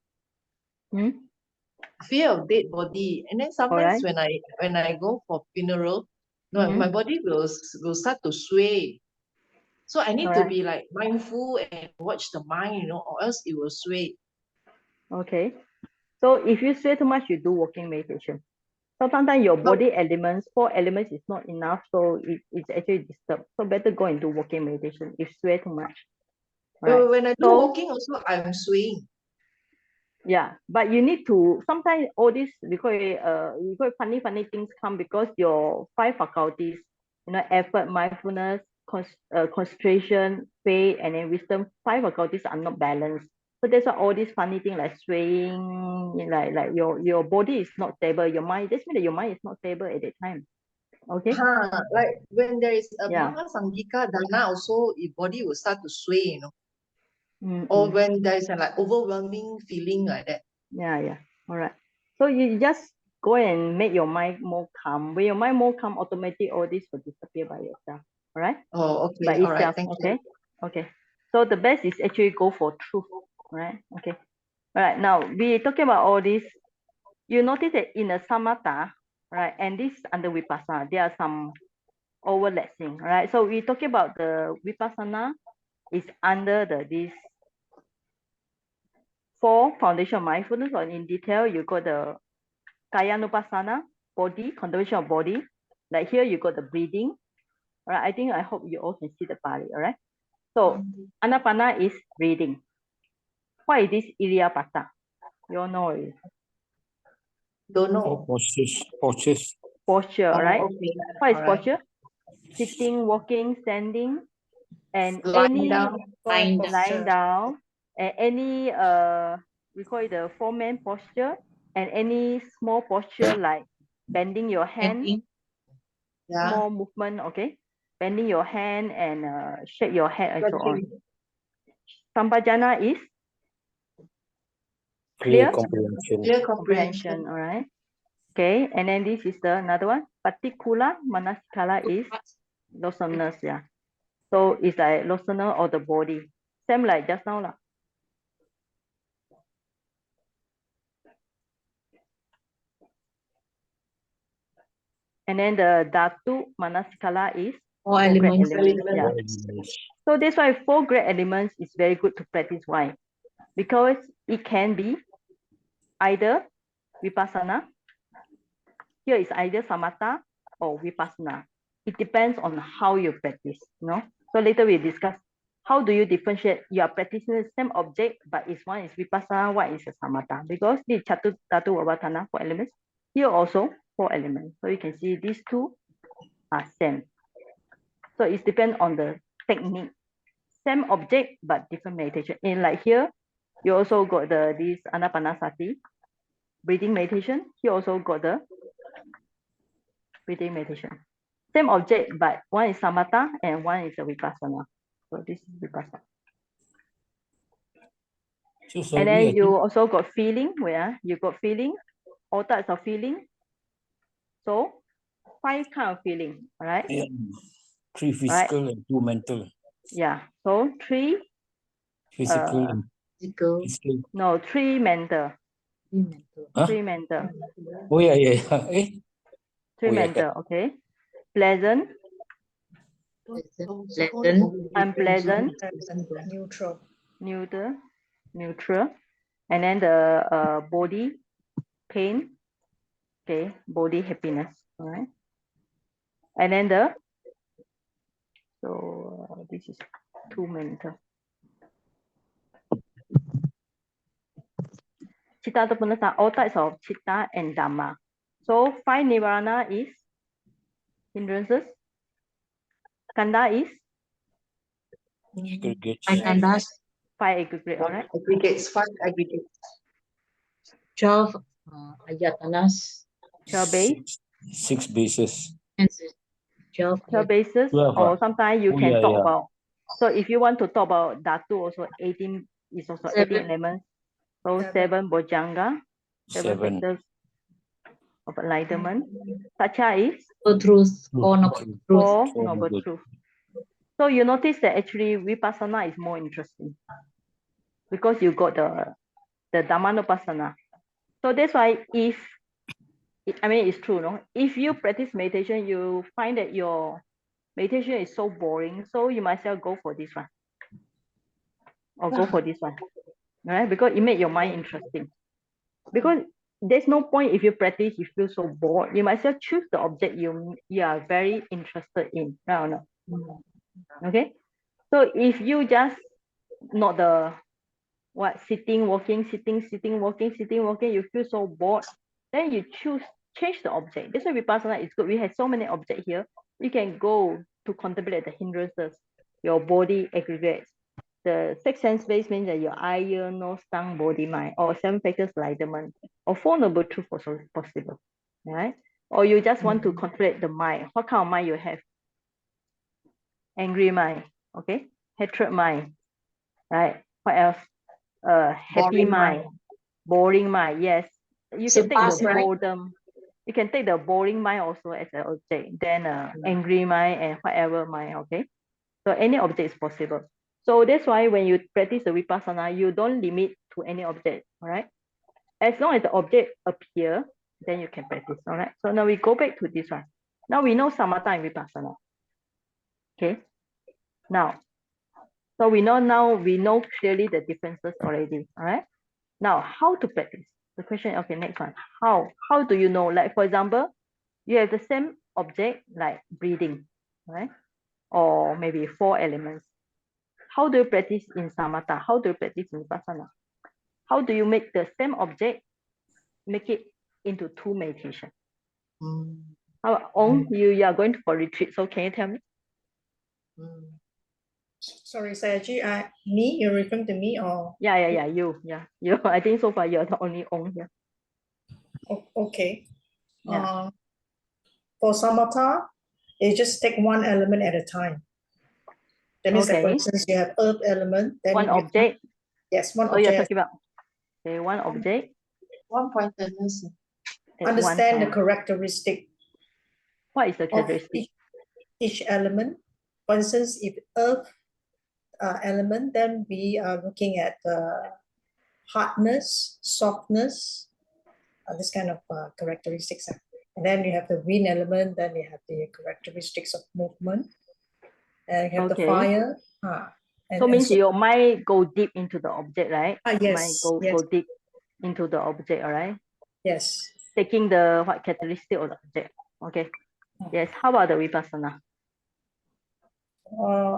Fear of dead body, and then sometimes when I go for funeral, my body will start to sway. So I need to be like mindful and watch the mind, you know, or else it will sway. Okay. So if you sway too much, you do walking meditation. So sometimes your body elements, 4 elements is not enough, so it's actually disturbed. So better go and do walking meditation if sway too much. Right. When I do walking also, I'm swaying. Yeah, but you need to, sometimes all this because funny things come because your 5 faculties, you know, effort, mindfulness, concentration, faith, and then wisdom, 5 faculties are not balanced. So that's why all these funny things like swaying, like your body is not stable, your mind, that's mean that your mind is not stable at that time. Okay. Like when there is a Mahasangika Dana also, your body will start to sway, you know. Or when there is a like overwhelming feeling like that. Yeah. All right. So you just go and make your mind more calm. When your mind more calm, automatically all this will disappear by yourself. All right? Oh, okay. By itself. All right. Thank you. Okay. So the best is actually go for truth. Right? Okay. All right. Now we talking about all this. You notice that in the samatha, right, and this under vipassana, there are some overlapping. Right? So we talking about the vipassana is under this 4 foundation of mindfulness, or in detail, you got the Kayanupassana, body, contemplation of body. Like here, you got the breathing. All right, I hope you all can see the body. All right. So Anapana is breathing. What is this Iriapata? You all know it. Don't know. Posture, right? Okay. What is posture? Sitting, walking, standing, and Lying down, lying down, and any we call it the 4-man posture, and any small posture like bending your hand, small movement, okay? Bending your hand and shake your head and so on. Sampajana is clear comprehension, all right? Okay, and then this is the another one. Patikula manasikala is lawsomeness, yeah. So it's like lawsomeness of the body. Same like just now lah. And then the Dhatu Manasikala is All 4 great elements. elements. Yeah. So that's why 4 great elements is very good to practice. Why? Because it can be either Vipassana. Here is either Samatha or Vipassana. It depends on how you practice, you know. So later we discuss how do you differentiate. You are practicing the same object, but one is Vipassana, one is a Samatha. Because the Dhatu Vavatana 4 elements, here also 4 elements. So you can see these two are same. So it depends on the technique. Same object, but different meditation. In like here, you also got this Anapanasati, breathing meditation. Here also got the breathing meditation. Same object, but one is Samatha and one is a Vipassana. So this is Vipassana. So and then you also got feeling, where you got feeling, all types of feeling. So 5 kind of feeling, all right? Yeah. 3 physical and 2 mental. Yeah, so 3 physical and Physical. no, 3 mental. Huh? 3 mental. Oh yeah. Eh? 3 Oh, yeah. mental, okay. Pleasant, Pleasant. unpleasant, Neutral. neutral, and then the body pain, okay, body happiness, all right. And then this is 2 mental. Chitta Tapanasa, all types of chitta and dhamma. So 5 nivarana is hindrances. Kanda is Aggregates. 5 kandas. 5 aggregate, all right. Aggregates, 5 aggregates. 12 ayatanas. 12 base. 6 bases. And 12 12 bases, 12, or sometimes you oh, can yeah, talk yeah. about. So if you want to talk about Dhatu, also 18 is also 18 7. elements. So 7. 7 bojjhanga, 7 7. factors of enlightenment. Satya is For truth. 4 noble truth. 4 Four noble noble. truth. So you notice that actually Vipassana is more interesting because you got the Dhammanupassana. So that's why it's true, no? If you practice meditation, you find that your meditation is so boring, so you might as well go for this one or go for this one, right? Because it makes your mind interesting. Because there's no point if you practice, you feel so bored. You might as well choose the object you are very interested in, right or not? Okay. So if you just not the sitting, walking, sitting, walking, you feel so bored, then you change the object. That's why Vipassana is good. We have so many objects here. You can go to contemplate the hindrances, your body aggregates. The 6 sense base means that your eye, ear, nose, tongue, body, mind, or 7 factors enlightenment, or 4 noble truth also possible, right? Or you just want to contemplate the mind. What kind of mind you have? Angry mind, okay? Hatred mind, right? What else? Happy mind, boring mind. Yes, you can take the boredom. You can take the boring mind also as an object. Then angry mind and whatever mind. Okay, so any object is possible. So that's why when you practice the Vipassana, you don't limit to any object. All right, as long as the object appear, then you can practice. All right. So now we go back to this one. Now we know Samatha and Vipassana. Okay. Now, so we know clearly the differences already. All right. Now, how to practice? The question, okay, next one. How do you know? Like, for example, you have the same object like breathing, right? Or maybe 4 elements. How do you practice in Samatha? How do you practice in Vipassana? How do you make the same object, make it into 2 meditation? How, you are going for retreat, so can you tell me? Sorry, Sayaji, me, you're referring to me or? Yeah, you. I think so far you're the only on here. Okay. Yeah. For Samatha, you just take 1 element at a time. That means that, for instance, you have earth element, then one object. Yes, one so object. You're talking about, okay, 1 object. 1 pointedness. Understand the characteristic. What is the characteristic? Each element. For instance, if earth element, then we are looking at hardness, softness, this kind of characteristics. And then you have the wind element, then you have the characteristics of movement, and you have the fire. So means your mind go deep into the object, right? Yes. Mind go deep into the object, all right? Yes. Taking the what characteristic of the object. Okay. Yes. How about the Vipassana?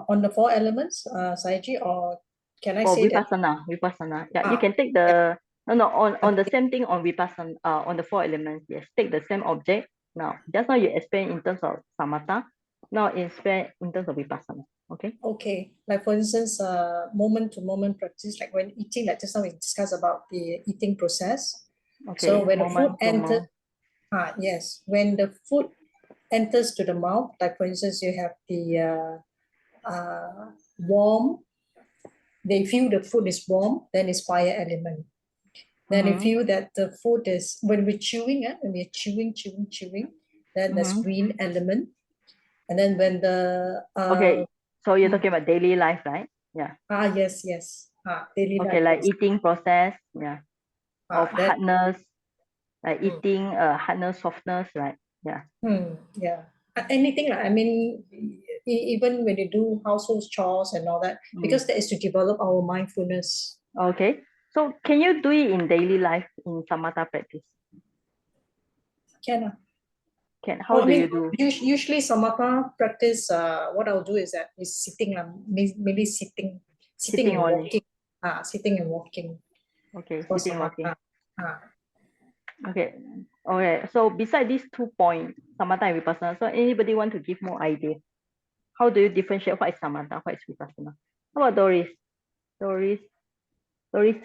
On the 4 elements, Saiji, or can I say Vipassana, that? Vipassana. Yeah, you can take the on the same thing on Vipassana, on the 4 elements. Yes, take the same object. Now, just now you explain in terms of samatha. Now explain in terms of Vipassana. Okay. Okay. Like for instance, moment to moment practice, like when eating, like just now we discussed about the eating process. Okay. So when the food enters, yes, when the food enters to the mouth, like for instance, you have the warm, they feel the food is warm, then it's fire element. Then you feel that the food is, when we're chewing, when we're chewing, then there's green element. And then when the okay, so you're talking about daily life, right? Yeah. Yes. Daily life. Okay, like eating process, yeah. Of that, hardness, like eating hardness, softness, right? Yeah. Yeah. Anything like, I mean, even when you do household chores and all that, because that is to develop our mindfulness. Okay. So can you do it in daily life in samatha practice? Can. Can. How do you do? Usually samatha practice, what I'll do is sitting, maybe sitting and walking. Sitting and walking. Okay, sitting and walking. Okay. Okay. So beside these 2 points, samatha and vipassana, so anybody want to give more idea? How do you differentiate what is samatha, what is vipassana? How about Doris? Doris,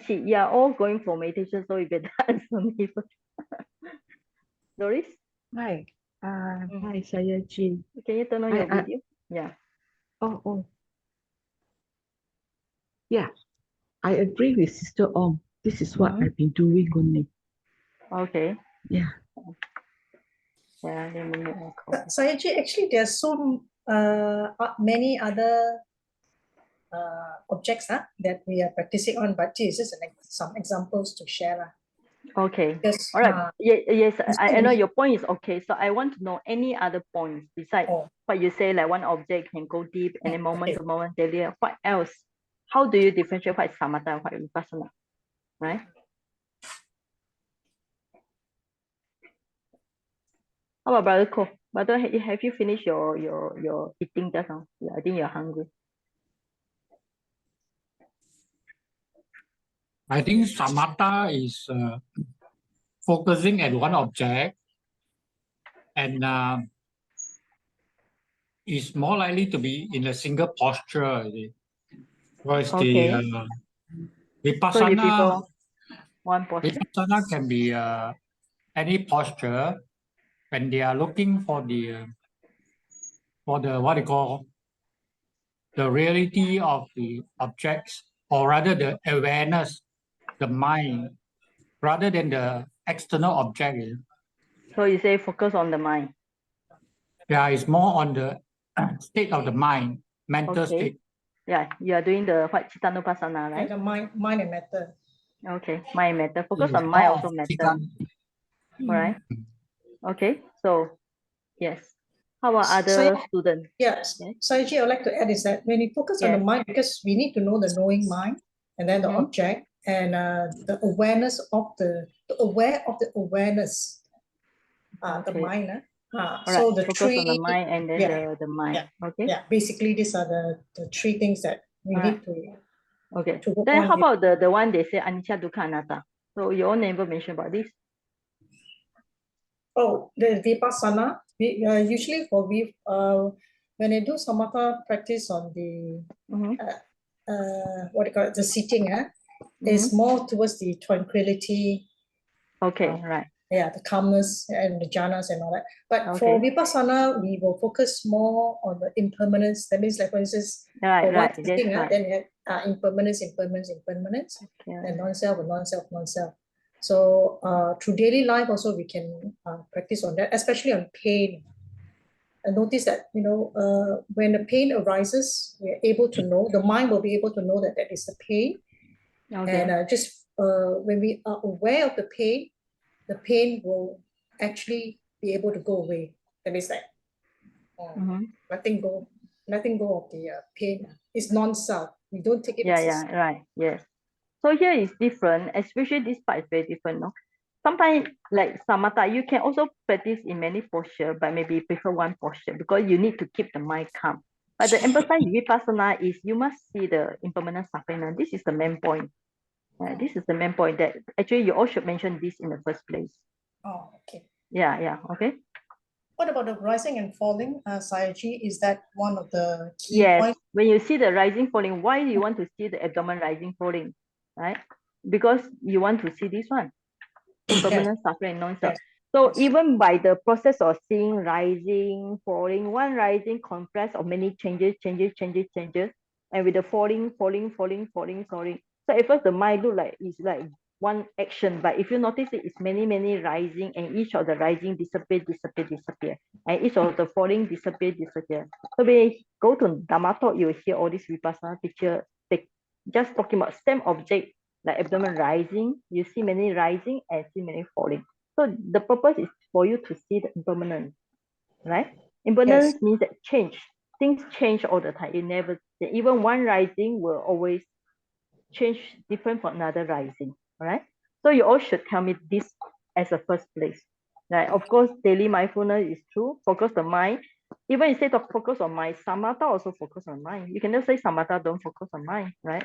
yeah, all going for meditation, so you better answer me first. Doris? Hi. Hi, Sayaji. Can you turn on your video? Yeah. Oh. Yeah, I agree with Sister Ong. This is what I've been doing only. Okay. Yeah. Yeah, Sayaji, actually, there are so many other objects that we are practicing on, but this is some examples to share. Okay. All right. Yes, I know your point is okay. So I want to know any other points besides what you say, like one object can go deep and then moment to moment daily. What else? How do you differentiate what is samatha and what is vipassana? Right? How about Brother Ko? Brother, have you finished your eating just now? Yeah, I think you're hungry. I think samatha is focusing at one object and is more likely to be in a single posture. Whereas the Vipassana, one posture? Vipassana can be any posture when they are looking for the what they call the reality of the objects, or rather the awareness, the mind, rather than the external object. So you say focus on the mind. Yeah, it's more on the state of the mind, mental state. Yeah, you are doing the what Chittanupassana, right? The mind and matter. Okay, mind and matter. Focus on mind also matter. All right. Okay, so yes. How about other students? Yes. Saiji, I would like to add is that when you focus on the mind, because we need to know the knowing mind and then the object and the awareness of the awareness, the mind. So the focus three, on the mind and then the mind. Okay. Yeah, basically these are the 3 things that we need to. Okay. Then how about the one they say anicca dukkha anatta? So you all never mentioned about this. Oh, the Vipassana. Usually for when I do samatha practice on the what do you call it, the sitting, is more towards the tranquility. Okay, right. Yeah, the calmness and the jhanas and all that. But for Vipassana, we will focus more on the impermanence. That means, like for instance, for one sitting, then you have impermanence, and non-self, non-self. So through daily life also we can practice on that, especially on pain. And notice that, when the pain arises, we're able to know, the mind will be able to know that is the pain. And just when we are aware of the pain will actually be able to go away. That means that letting go of the pain. It's non-self. We don't take it. Right. Yes. So here is different, especially this part is very different. No? Sometimes like samatha, you can also practice in many posture, but maybe prefer one posture because you need to keep the mind calm. But the emphasis vipassana is you must see the impermanent suffering. And this is the main point. This is the main point that actually you all should mention this in the first place. Oh, okay. Yeah, okay. What about the rising and falling, Sayaji? Is that one of the key points? When you see the rising, falling, why do you want to see the abdomen rising, falling, right? Because you want to see this one, impermanent suffering, non-self. So even by the process of seeing rising, falling, one rising compressed of many changes, and with the falling. So at first the mind look like it's like one action, but if you notice it's many rising, and each of the rising disappear, and each of the falling disappear. So when you go to Dhamma talk, you will hear all these Vipassana teacher just talking about same object like abdomen rising, you see many rising and see many falling. So the purpose is for you to see the impermanence, right? Impermanence means that things change all the time. You never, even one rising will always change different from another rising, all right? So you all should tell me this as a first place, right? Of course, daily mindfulness is true, focus the mind. Even instead of focus on mind, samatha also focus on mind. You can just say samatha, don't focus on mind, right?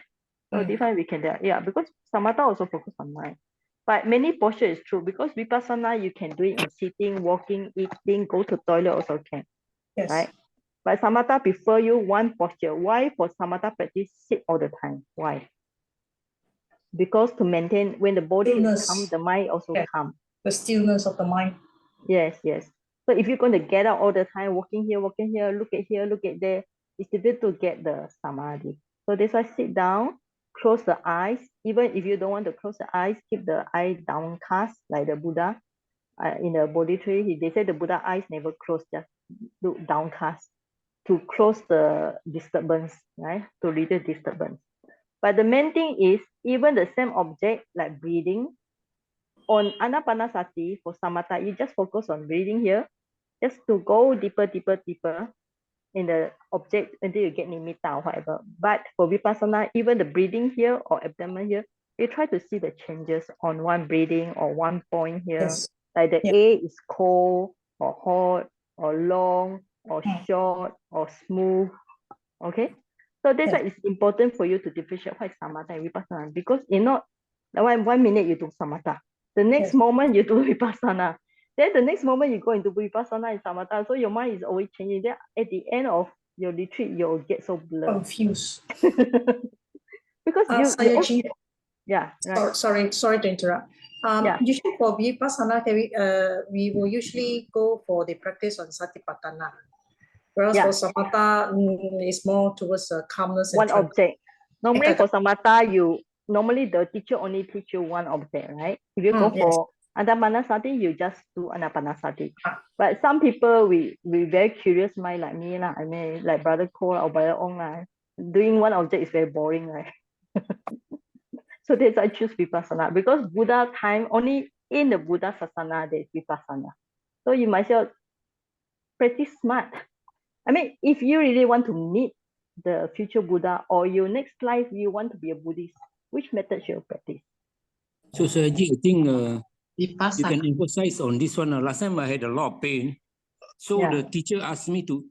So different we can do, because samatha also focus on mind. But many posture is true because vipassana you can do it in sitting, walking, eating, go to toilet also can, right? But samatha prefer you one posture. Why for samatha practice sit all the time? Why? Because to maintain when the body is calm, the mind also calm. The stillness of the mind. Yes. So if you're going to get out all the time, walking here, look at there, it's difficult to get the samadhi. So that's why sit down, close the eyes. Even if you don't want to close the eyes, keep the eye downcast like the Buddha. In the Bodhi tree, they say the Buddha eyes never close, just look downcast to close the disturbance, right? To reduce disturbance. But the main thing is even the same object like breathing, on anapanasati for samatha, you just focus on breathing here, just to go deeper in the object until you get nimitta or whatever. But for vipassana, even the breathing here or abdomen here, you try to see the changes on one breathing or one point here. Like the air is cold or hot or long or short or smooth. Okay? So that's why it's important for you to differentiate what is samatha and vipassana, because in not one minute you do samatha, the next moment you do vipassana, then the next moment you go into vipassana and samatha, so your mind is always changing. Then at the end of your retreat, you'll get so blurred. Confused. Because Sayaji, right. Sorry to interrupt. Usually for vipassana, we will usually go for the practice on satipatthana. Whereas for samatha, it's more towards calmness. One object. Normally for samatha, normally the teacher only teach you one object, right? If you go for anapanasati, you just do anapanasati. But some people, we very curious mind like me, I mean, like Brother Cole or Brother Ong, doing one object is very boring, right? So that's why I choose vipassana, because Buddha time, only in the Buddha sasana, there's vipassana. So you might well practice smart. I mean, if you really want to meet the future Buddha or your next life, you want to be a Buddhist, which method should you practice? So, Saji, I think you can emphasize on this one. Last time I had a lot of pain. So the teacher asked me to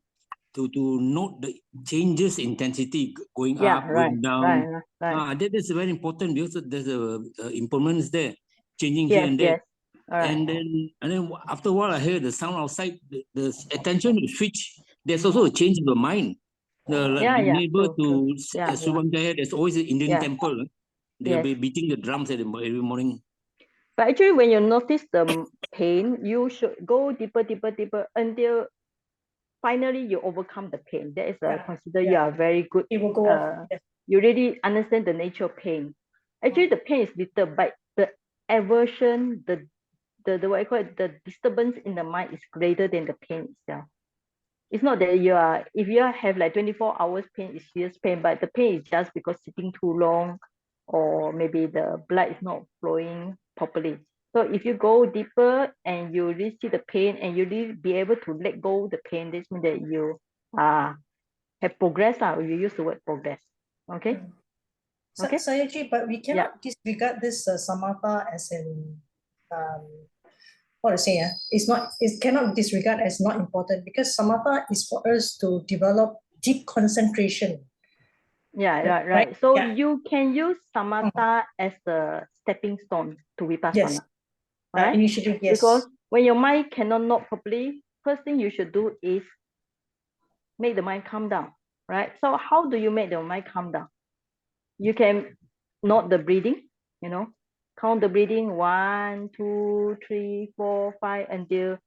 note the changes intensity going up, going down. That's very important because there's a impermanence there, changing here and there. And then after a while, I heard the sound outside. The attention will switch. There's also a change in the mind. Like the neighbor to Subhamjaya, there's always an Indian temple. They'll be beating the drums every morning. But actually, when you notice the pain, you should go deeper until finally you overcome the pain. That is considered you are very good. It will go off. You really understand the nature of pain. Actually, the pain is little, but the aversion, the what I call it, the disturbance in the mind is greater than the pain itself. It's not that if you have like 24 hours pain, it's serious pain, but the pain is just because sitting too long, or maybe the blood is not flowing properly. So if you go deeper and you really see the pain and you really be able to let go the pain, this means that you have progress. You use the word progress. Okay. Okay. Sayagyi, but we cannot disregard this samatha as in what to say, it cannot disregard as not important, because samatha is for us to develop deep concentration. Yeah, right. So you can use samatha as a stepping stone to vipassana. Yes. Right? Initially, yes. Because when your mind cannot note properly, first thing you should do is make the mind calm down. Right? So how do you make the mind calm down? You can note the breathing, count the breathing 1, 2, 3, 4, 5 until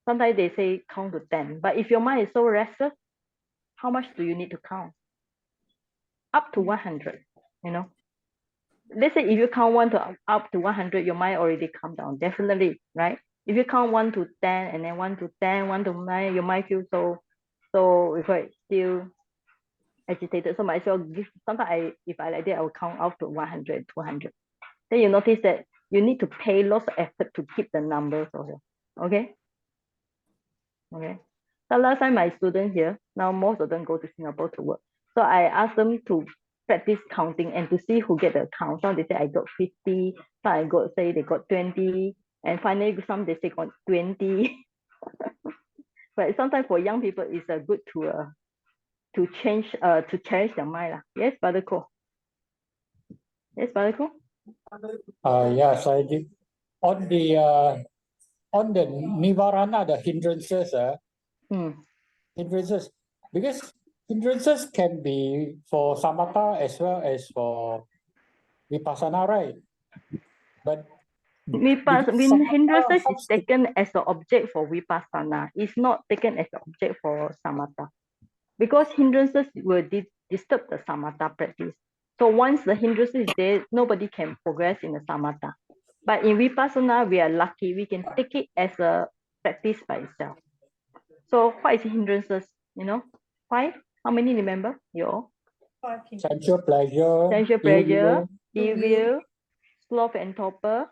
sometimes they say count to 10. But if your mind is so restless, how much do you need to count? Up to 100, Let's say if you count 1 to up to 100, your mind already calm down, definitely, right? If you count 1 to 10 and then 1 to 10, 1 to 9, your mind feels so still agitated. So might as well give, sometimes if I like that, I will count out to 100, 200. Then you notice that you need to pay lots of effort to keep the numbers also. Okay. So last time my students here, now most of them go to Singapore to work. So I asked them to practice counting and to see who get the account. Some they say I got 50, some I got say they got 20, and finally some they say got 20. But sometimes for young people, it's good to change to challenge their mind. Yes, Brother Ko. Yes, Brother Ko. Yes, I did. On the nivarana, the hindrances, hindrances, because hindrances can be for samatha as well as for vipassana, right? But hindrances is taken as an object for vipassana. It's not taken as an object for samatha, because hindrances will disturb the samatha practice. So once the hindrances is there, nobody can progress in the samatha. But in vipassana, we are lucky. We can take it as a practice by itself. So what is hindrances? 5? How many remember? You all? Sensual pleasure, evil, sloth and torpor,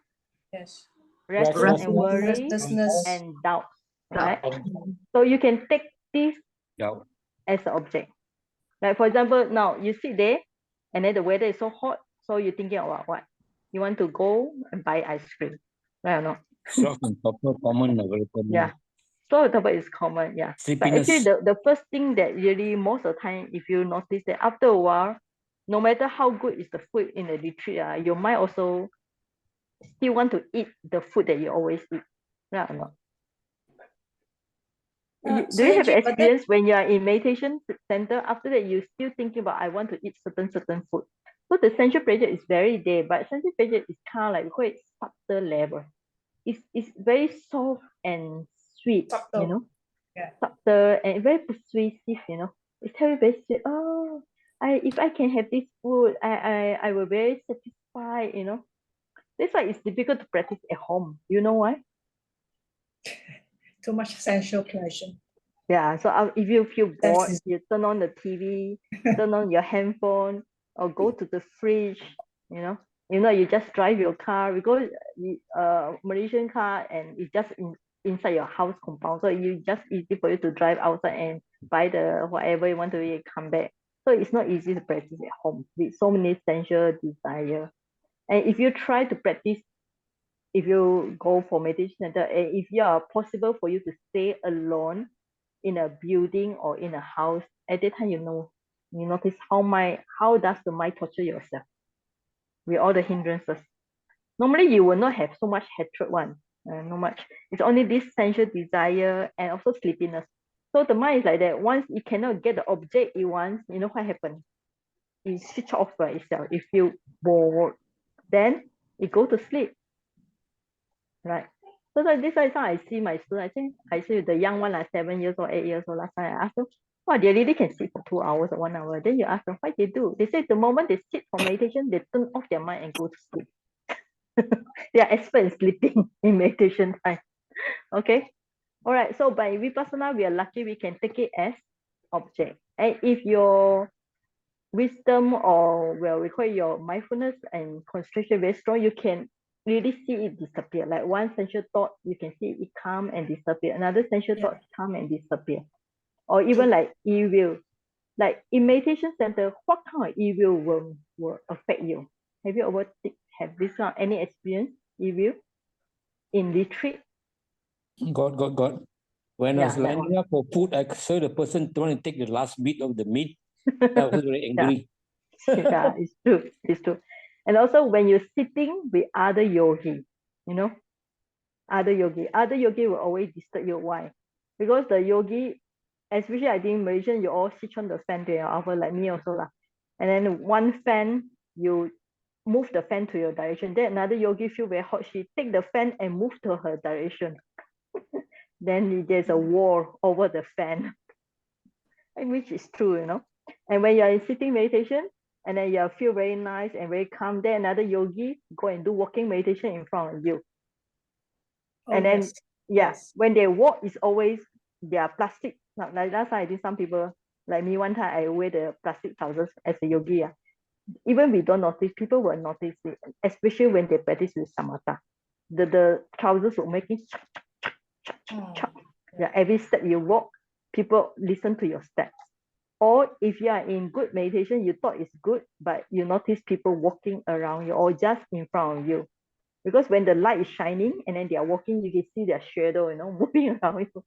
yes, restless and worry, and doubt. Right? So you can take this as an object. Like for example, now you sit there and then the weather is so hot, so you're thinking about what? You want to go and buy ice cream, right or not? Sloth and torpor common, very common. Yeah, sloth and torpor is common, yeah. Sleepiness. But actually the first thing that really most of the time, if you notice that after a while, no matter how good is the food in the retreat, your mind also still want to eat the food that you always eat, right or not? Do you have experience when you are in meditation center, after that you still thinking about I want to eat certain food? So the sensual pleasure is very there, but sensual pleasure is kind of like quite subtle level. It's very soft and sweet, subtle. Subtle and very persuasive, It's very sweet. Oh, if I can have this food, I will very satisfied, That's why it's difficult to practice at home. You know why? Too much sensual pleasure. Yeah, so if you feel bored, you turn on the TV, turn on your handphone, or go to the fridge, you just drive your car. We go Malaysian car and it's just inside your house compound. So you just easy for you to drive outside and buy the whatever you want to eat, come back. So it's not easy to practice at home with so many sensual desire. And if you try to practice, if you go for meditation center, and if you are possible for you to stay alone in a building or in a house, at that time you notice how does the mind torture yourself with all the hindrances. Normally you will not have so much hatred one, no much. It's only this sensual desire and also sleepiness. So the mind is like that. Once it cannot get the object it wants, you know what happens? It switch off by itself. It feel bored, then it go to sleep, right? So like this is how I see my students. I see the young one, like 7 years old, 8 years old. Last time I asked them, wow, they really can sit for 2 hours or 1 hour. Then you ask them, what they do? They say the moment they sit for meditation, they turn off their mind and go to sleep. They are expert in sleeping in meditation time. Okay. All right. So by Vipassana, we are lucky we can take it as object. And if your wisdom or we call your mindfulness and concentration very strong, you can really see it disappear. Like one sensual thought, you can see it come and disappear. Another sensual thought come and disappear. Or even like evil. Like in meditation center, what kind of evil will affect you? Have you ever have this kind of any experience, evil, in retreat? Got. When I was like lining up for food, I saw the person trying to take the last bit of the meat. I was very angry. Yeah, it's true. It's true. And also when you're sitting with other yogi, you know, other yogi will always disturb you. Why? Because the yogi, especially I think Malaysian, you all switch on the fan to your elbow, like me also lah. And then one fan, you move the fan to your direction. Then another yogi feel very hot. She take the fan and move to her direction. Then there's a war over the fan, which is true, you know. And when you're in sitting meditation, and then you feel very nice and very calm, then another yogi go and do walking meditation in front of you. And then when they walk, it's always their plastic. Like last time I did, some people like me, one time I wear the plastic trousers as a yogi. Even we don't notice, people will notice it, especially when they practice with samatha. The trousers will make it yeah, every step you walk, people listen to your steps. Or if you are in good meditation, you thought it's good, but you notice people walking around you or just in front of you. Because when the light is shining and then they are walking, you can see their shadow, you know, moving around you. So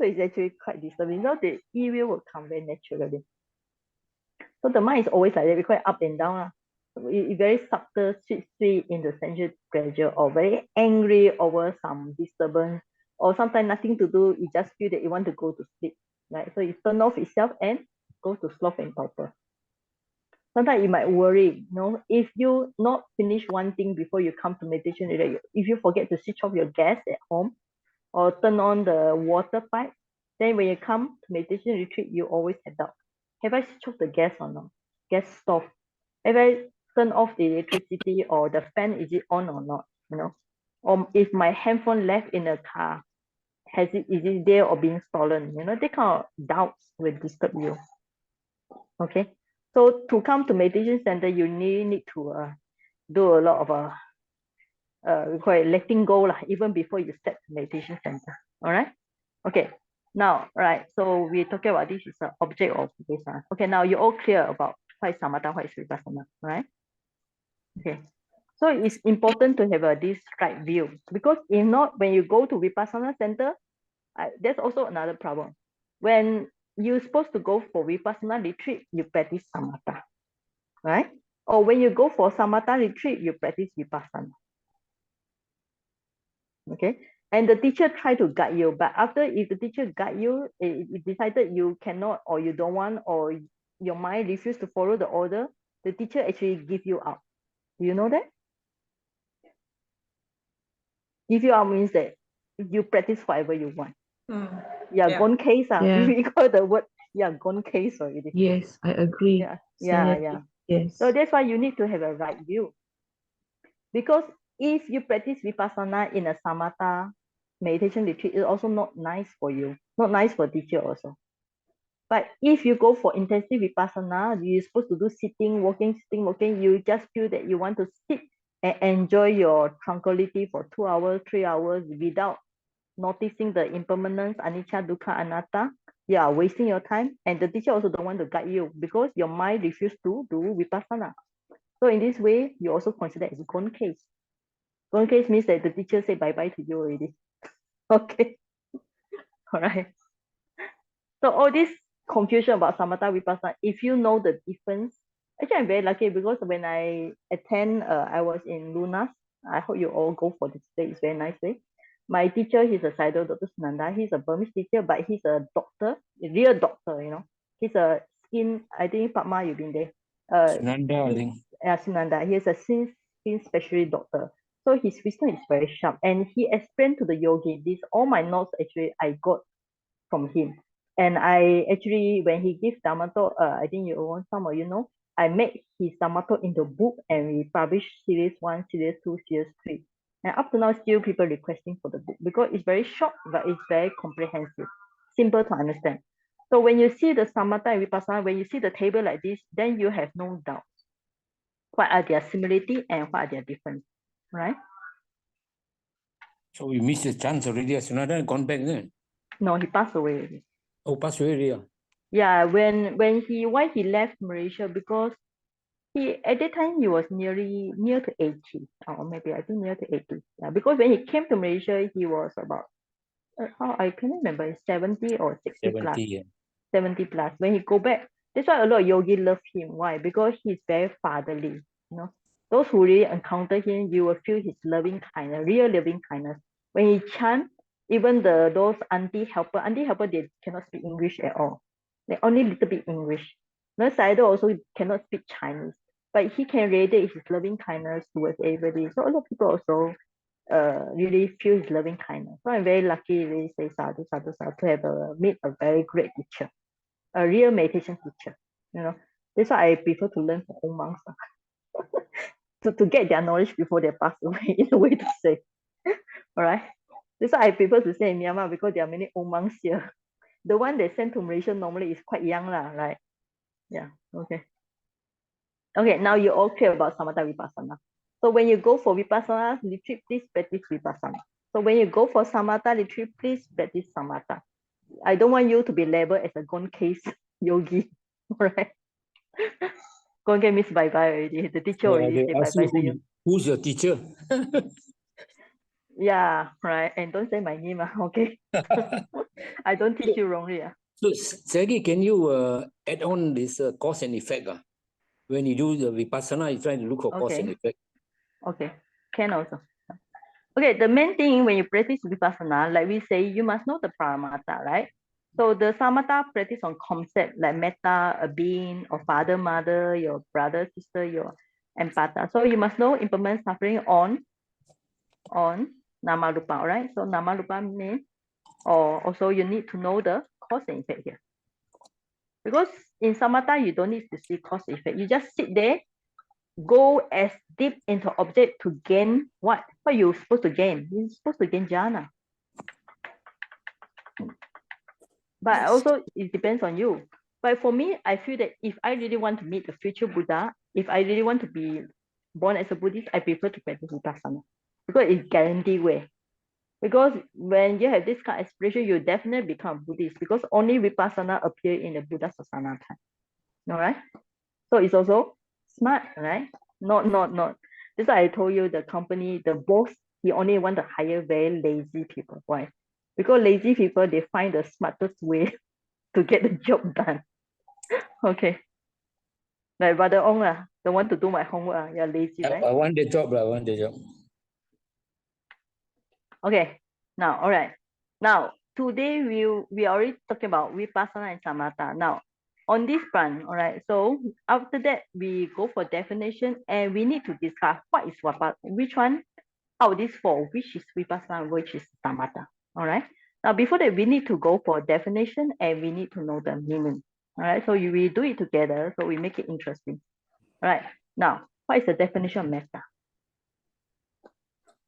it's actually quite disturbing. Now the evil will come very naturally. So the mind is always like that, we're quite up and down. It's very subtle, sweet in the sensual pleasure, or very angry over some disturbance, or sometimes nothing to do, you just feel that you want to go to sleep. Right? So you turn off itself and go to sloth and torpor. Sometimes you might worry, you know, if you not finish one thing before you come to meditation, if you forget to switch off your gas at home or turn on the water pipe, then when you come to meditation retreat, you always have doubt. Have I switched off the gas or not? Gas stove. Have I turned off the electricity or the fan, is it on or not? You know, or if my handphone left in the car, is it there or being stolen? You know, that kind of doubts will disturb you. Okay, so to come to meditation center, you need to do a lot of we call it letting go lah, even before you step to meditation center. All right. Okay. Now, right. So we're talking about this is an object of Vipassana. Okay. Now you're all clear about what is samatha, what is Vipassana, right? Okay. So it's important to have this right view, because if not, when you go to Vipassana center, there's also another problem. When you're supposed to go for Vipassana retreat, you practice samatha, right? Or when you go for samatha retreat, you practice Vipassana. Okay, and the teacher try to guide you, but after if the teacher guide you, it decided you cannot or you don't want, or your mind refuse to follow the order, the teacher actually give you up. Do you know that? Give you up means that you practice whatever you want. Yeah, gone case. We call the word gone case already. Yes, I agree. Yeah. Yes. So that's why you need to have a right view. Because if you practice Vipassana in a samatha meditation retreat, it's also not nice for you, not nice for teacher also. But if you go for intensive Vipassana, you're supposed to do sitting, walking, you just feel that you want to sit and enjoy your tranquility for 2 hours, 3 hours without noticing the impermanence, anicca, dukkha, anatta. You are wasting your time, and the teacher also don't want to guide you because your mind refuses to do Vipassana. So in this way, you also consider as gone case. Gone case means that the teacher say bye-bye to you already. Okay. All right. So all this confusion about samatha vipassana, if you know the difference, actually I'm very lucky because when I attend, I was in Lunas. I hope you all go for this day. It's very nice day. My teacher, he's a Saido, Dr. Sunanda. He's a Burmese teacher, but he's a doctor, a real doctor, you know. He's a skin, I think Padma, you've been there. Sunanda, I think. Yeah, Sunanda. He's a skin specialist doctor. So his wisdom is very sharp. And he explained to the yogi, this all my notes actually I got from him. And I actually, when he gives Dhamma talk, I think some of you know, I made his Dhamma talk into book and we published series 1, series 2, series 3. And up to now, still people requesting for the book because it's very short, but it's very comprehensive, simple to understand. So when you see the samatha and vipassana, when you see the table like this, then you have no doubt what are their similarity and what are their difference, right? So we missed the chance already. Sunada gone back then. No, he passed away already. Oh, passed away already. Yeah, why he left Malaysia, because he at that time he was near to 80, or maybe I think near to 80. Yeah, because when he came to Malaysia, he was about how I can't remember, 70 or 60 plus. 70, yeah. 70 plus. When he go back, that's why a lot of yogi love him. Why? Because he's very fatherly. You know, those who really encounter him, you will feel his loving kindness, real loving kindness. When he chant, even those auntie helper, they cannot speak English at all. They only little bit English. Nurse Saido also cannot speak Chinese, but he can radiate his loving kindness towards everybody. So a lot of people also really feel his loving kindness. So I'm very lucky, really say sadhu, sadhu, sadhu, to have meet a very great teacher, a real meditation teacher. You know, that's why I prefer to learn from old monks to get their knowledge before they pass away, in a way to say. All right. That's why I prefer to stay in Myanmar, because there are many old monks here. The one they sent to Malaysia normally is quite young, right? Yeah. Okay. Okay. Now you all clear about Samatha Vipassana. So when you go for Vipassana retreat, please practice Vipassana. So when you go for Samatha retreat, please practice Samatha. I don't want you to be labeled as a gone case yogi. All right. Gone case means bye bye already. The teacher already say bye bye to you. Who's your teacher? Yeah, right. And don't say my name, okay? I don't teach you wrongly. So, Sergey, can you add on this cause and effect? When you do the Vipassana, you try to look for cause and effect. Okay, can also. Okay, the main thing when you practice Vipassana, like we say, you must know the Paramata, right? So the Samatha practice on concept like metta, a being, or father, mother, your brother, sister, your empatha. So you must know impermanent suffering on Namarupa, right? So Namarupa means, or also you need to know the cause and effect here. Because in Samatha, you don't need to see cause and effect. You just sit there, go as deep into object to gain what? What you're supposed to gain? You're supposed to gain jhana. But also it depends on you. But for me, I feel that if I really want to meet the future Buddha, if I really want to be born as a Buddhist, I prefer to practice Vipassana, because it's guaranteed way. Because when you have this kind of aspiration, you definitely become Buddhist, because only Vipassana appear in the Buddha Sasana time. All right. So it's also smart, right? Not. That's why I told you the company, the boss, he only want to hire very lazy people. Why? Because lazy people, they find the smartest way to get the job done. Okay. Like Brother Ong, the one to do my homework, you're lazy, right? I want the job, I want the job. Okay. Now, all right. Now, today we are already talking about Vipassana and Samatha. Now, on this front, all right, so after that, we go for definition, and we need to discuss what is Vipassana, which one out of these four, which is Vipassana, which is Samatha, all right? Now, before that, we need to go for definition, and we need to know the meaning, all right? So we do it together, so we make it interesting, all right? Now, what is the definition of metta?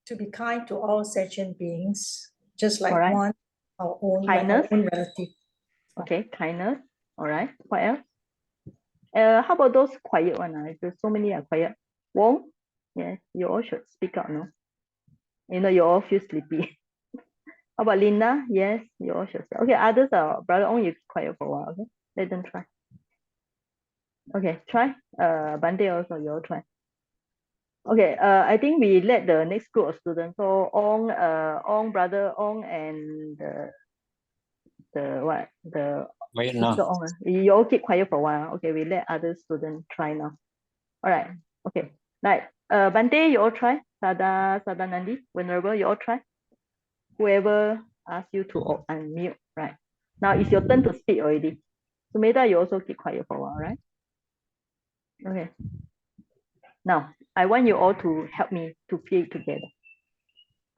To be kind to all sentient beings, just like right. one, our own, kindness. like our own relative. Okay, kindness. All right. What else? How about those quiet one? There's so many are quiet. Wong? Yes, you all should speak up, no? You know, you all feel sleepy. How about Linda? Yes, you all should say. Okay, others are Brother Ong, you keep quiet for a while, okay? Let them try. Okay, try. Bande also, you all try. Okay, I think we let the next group of students. So Ong, Brother Ong, and the sister Ong. You all keep quiet for a while. Okay, we let other students try now. All right. Okay. Right. Bante, you all try. Sada Nandi, Venerable, you all try. Whoever asks you to unmute, right? Now it's your turn to speak already. So Meda, you also keep quiet for a while, right? Okay. Now I want you all to help me to play it together.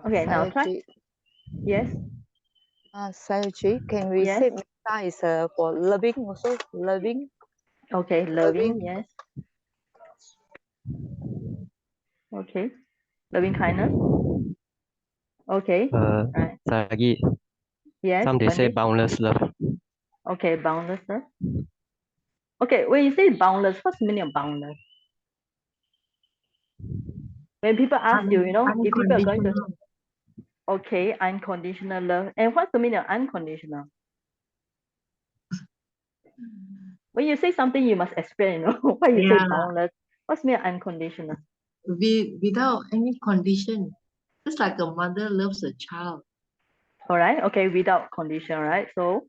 Okay, now try. Yes. Sayagyi, can we say metta is for loving also? Loving. Okay, loving, yes. Okay. Loving kindness. Okay. Right. Sayagyi. Yes. Some they say boundless love. Okay, boundless love. Okay, when you say boundless, what's the meaning of boundless? When people ask you, you know, if people are going to Okay, unconditional love. And what's the meaning of unconditional? When you say something, you must explain, you know. Why you say boundless? What's mean unconditional? Without any condition. Just like a mother loves a child. All right, okay, without condition, right? So,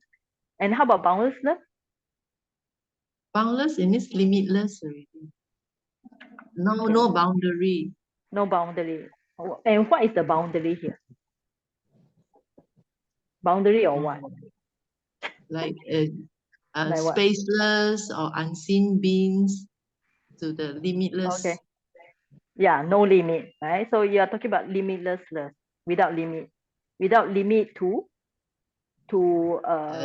and how about boundless love? Boundless, it means limitless already. No boundary. No boundary. And what is the boundary here? Boundary or what? Like Like what? spaceless or unseen beings to the limitless. Okay. Yeah, no limit, right? So you are talking about limitless love, without limit to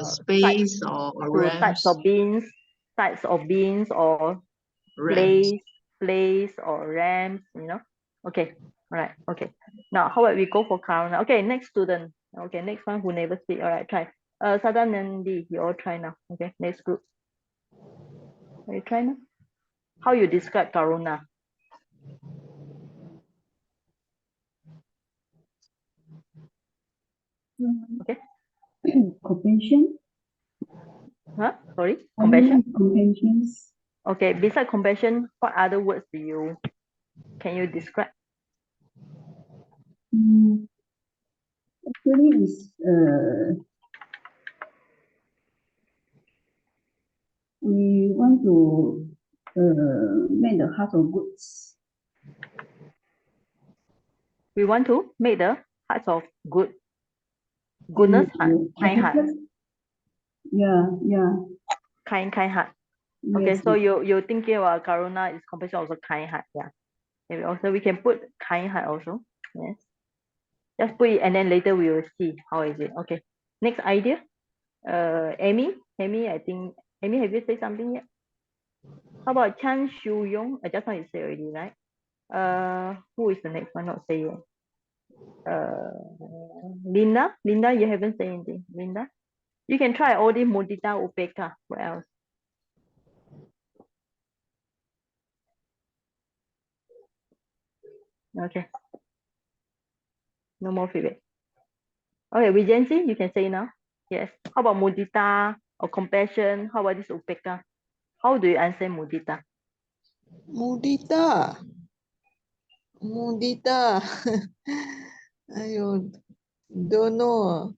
space types, or to realms. types of beings or place or realms, you know. Okay, all right, okay. Now how about we go for Karuna? Okay, next student. Okay, next one who never speak. All right, try. Sadanandi, you all try now. Okay, next group. You try now. How you describe Karuna? Okay. Compassion. Huh? Sorry? Compassion? Compassion. Okay, besides compassion, what other words can you describe? Actually, is we want to make the heart of goods. We want to make the hearts of goodness heart, kind heart. Yeah. Kind heart. Yes, okay, so you're thinking about Karuna is compassion, also kind heart. Yeah. Maybe also we can put kind heart also. Yes. Just put it and then later we will see how is it. Okay. Next idea. Amy, I think Amy, have you said something yet? How about Chan Shu Yong? Just now you say already, right? Who is the next one? Not say yet. Linda, you haven't said anything. Linda, you can try all the mudita upeka. What else? Okay. No more feedback. Okay, Vijansi, you can say now. Yes. How about mudita or compassion? How about this upeka? How do you answer mudita? Mudita. I don't know.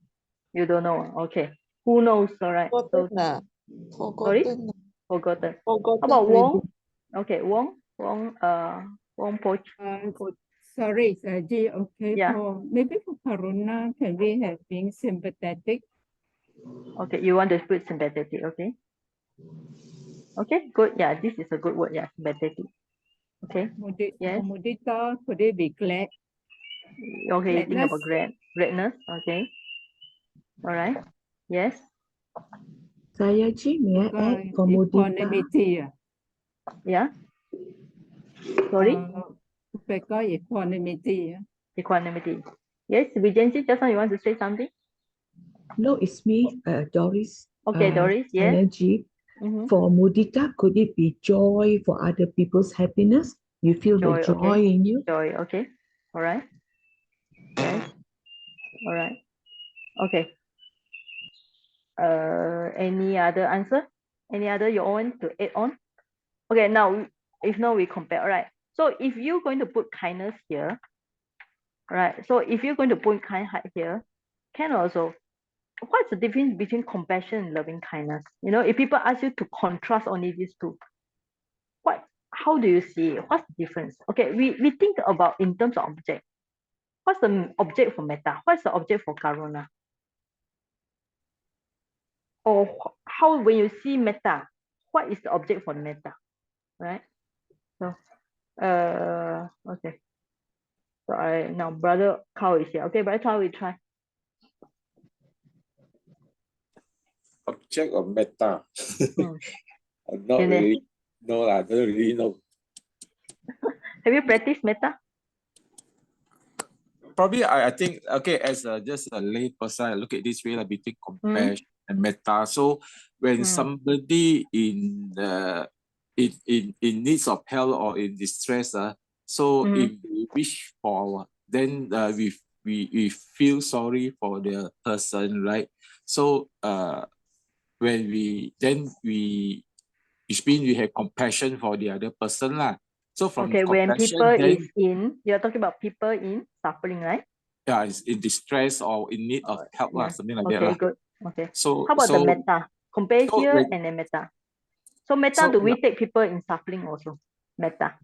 You don't know. Okay. Who knows? All right. Forgotten. Sorry? Forgotten. How about Wong? Okay, Wong, Poch. Sorry, Ji. Okay, yeah. Maybe for Karuna, can we have being sympathetic? Okay, you want to put sympathetic, okay? Okay, good. Yeah, this is a good word. Yeah, sympathetic. Okay. Yes. Mudita, could it be glad? Okay, think about gladness. Okay. All right. Yes. Saya Ji, may I add for mudita? Equanimity. Yeah. Sorry? Equanimity. Equanimity. Yes, Vijansi, just now you want to say something? No, it's me, Doris. Okay, Doris, yes. Saya Ji. For mudita, could it be joy for other people's happiness? You feel the joy in you? Joy, okay. All right. Yes. All right. Okay. Any other answer? Any other you want to add on? Okay, now if not we compare. All right. So if you're going to put kindness here, right? So if you're going to put kind heart here, can also. What's the difference between compassion and loving kindness? You know, if people ask you to contrast only these two, how do you see it? What's the difference? Okay, we think about in terms of object. What's the object for metta? What's the object for karuna? Or how, when you see metta, what is the object for metta? Right? So, okay. So now brother Kao is here. Okay, brother Kao, we try. Object of metta. Not really. No, I don't really know. Have you practiced metta? Probably, I think, okay, as just a lay person, I look at this way, like between compassion and metta. So when somebody in needs of help or in distress, so if we wish for, then we feel sorry for the person, right? So when which means we have compassion for the other person lah. So from when compassion, people then is in, you're talking about people in suffering, right? yeah, is in distress or in need of help lah, something like that Okay, lah. good. Okay. So How about the metta? Compare so here when- and then metta. So metta, do we take people in suffering also? Metta.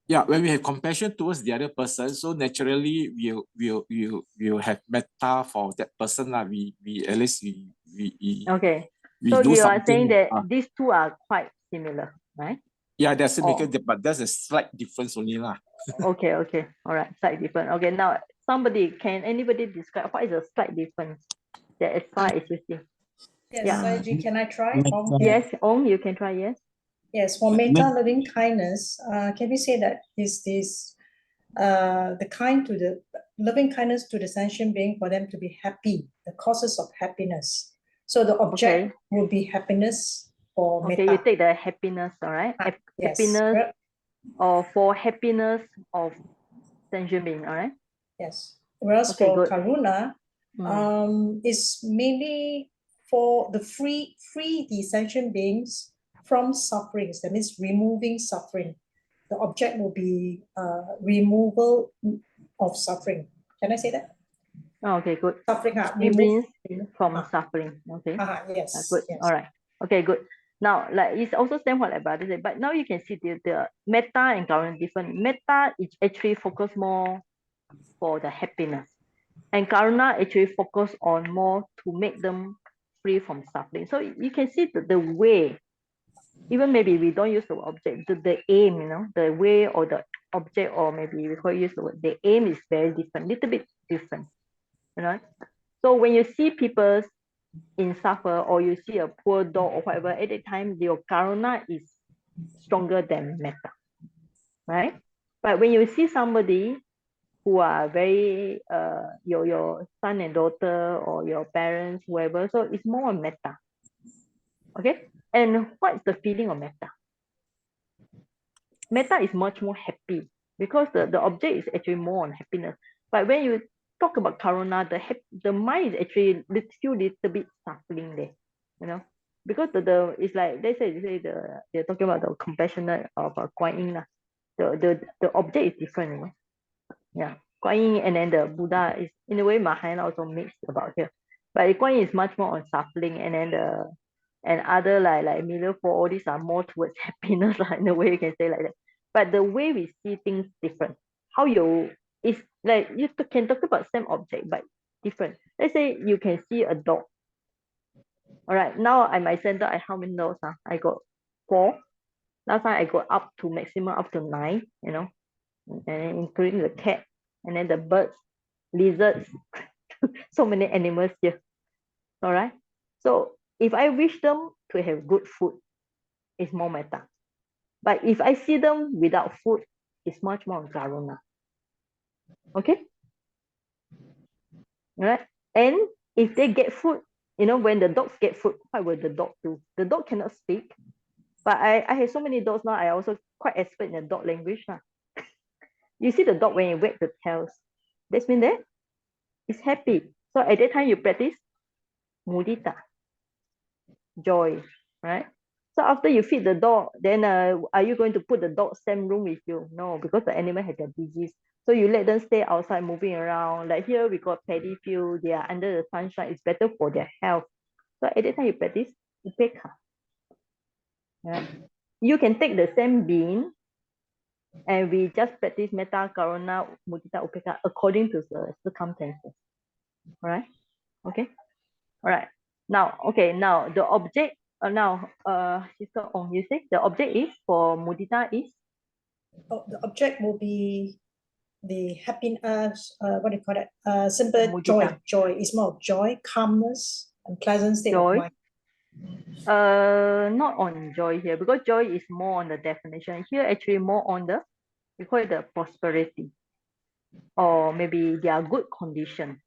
yeah, when we have compassion towards the other person, so naturally we'll have metta for that person lah. We at least we Okay. we So do you are something. saying that these two are quite similar, right? Yeah, that's significant, but there's a slight difference only lah. Okay, okay. All right, slight difference. Okay, now can anybody describe what is the slight difference that as far as you see? Yes, Yeah. Saiji, can I try? Yes, Ong, you can try, yes. Yes, for metta loving kindness, can we say that is this the kind to the loving kindness to the sentient being for them to be happy, the causes of happiness. So the object will be happiness for metta. Okay, you take the happiness, all right? Yes. Happiness or for happiness of sentient being, all right? Yes. Whereas for karuna, is mainly for the free the sentient beings from sufferings. That means removing suffering. The object will be removal of suffering. Can I say that? Oh, okay, good. Suffering, remove from suffering. Okay. Yes. Good. Yes. All right. Okay, good. Now, like it's also same what like brother said, but now you can see the metta and karuna different. Metta is actually focus more for the happiness, and karuna actually focus on more to make them free from suffering. So you can see the way, even maybe we don't use the object, the aim, the way or the object, or maybe we could use the word, the aim is very different, little bit different, So when you see people in suffer, or you see a poor dog or whatever, at that time your karuna is stronger than metta, right? But when you see somebody who are very your son and daughter or your parents, whoever, so it's more on metta. Okay, and what is the feeling of metta? Metta is much more happy because the object is actually more on happiness. But when you talk about karuna, the mind is actually still little bit suffering there, because it's like they say they're talking about the compassionate of Kuan Yin lah. The object is different, Yeah, Kuan Yin and then the Buddha is in a way Mahayana also mixed about here, but Kuan Yin is much more on suffering, and then and other like middle for all these are more towards happiness in a way you can say like that. But the way we see things different. How it's like you can talk about same object but different. Let's say you can see a dog. All right, now at my center, how many dogs? I got 4. Last time I got up to maximum up to 9, and including the cat, and then the birds, lizards, so many animals here. All right. So if I wish them to have good food, it's more metta. But if I see them without food, it's much more karuna. Okay? All right? And if they get food, when the dogs get food, what will the dog do? The dog cannot speak. But I have so many dogs now, I also quite expert in the dog language. You see the dog when it wags the tails. That's mean that it's happy. So at that time you practice mudita, joy, right? So after you feed the dog, then are you going to put the dog same room with you? No, because the animal has a disease. So you let them stay outside moving around. Like here we got paddy field, they are under the sunshine. It's better for their health. So at that time you practice upekha. Yeah. You can take the same bean and we just practice metta, karuna, mudita, upekha according to the circumstances. All right? Okay? All right. Now the object, Sister Ong, you say the object is for mudita is? The object will be the happiness, what do you call it? Simple joy. Joy is more of joy, calmness, and pleasant state of mind. Not on joy here, because joy is more on the definition. Here actually more on we call it the prosperity, or maybe their good condition,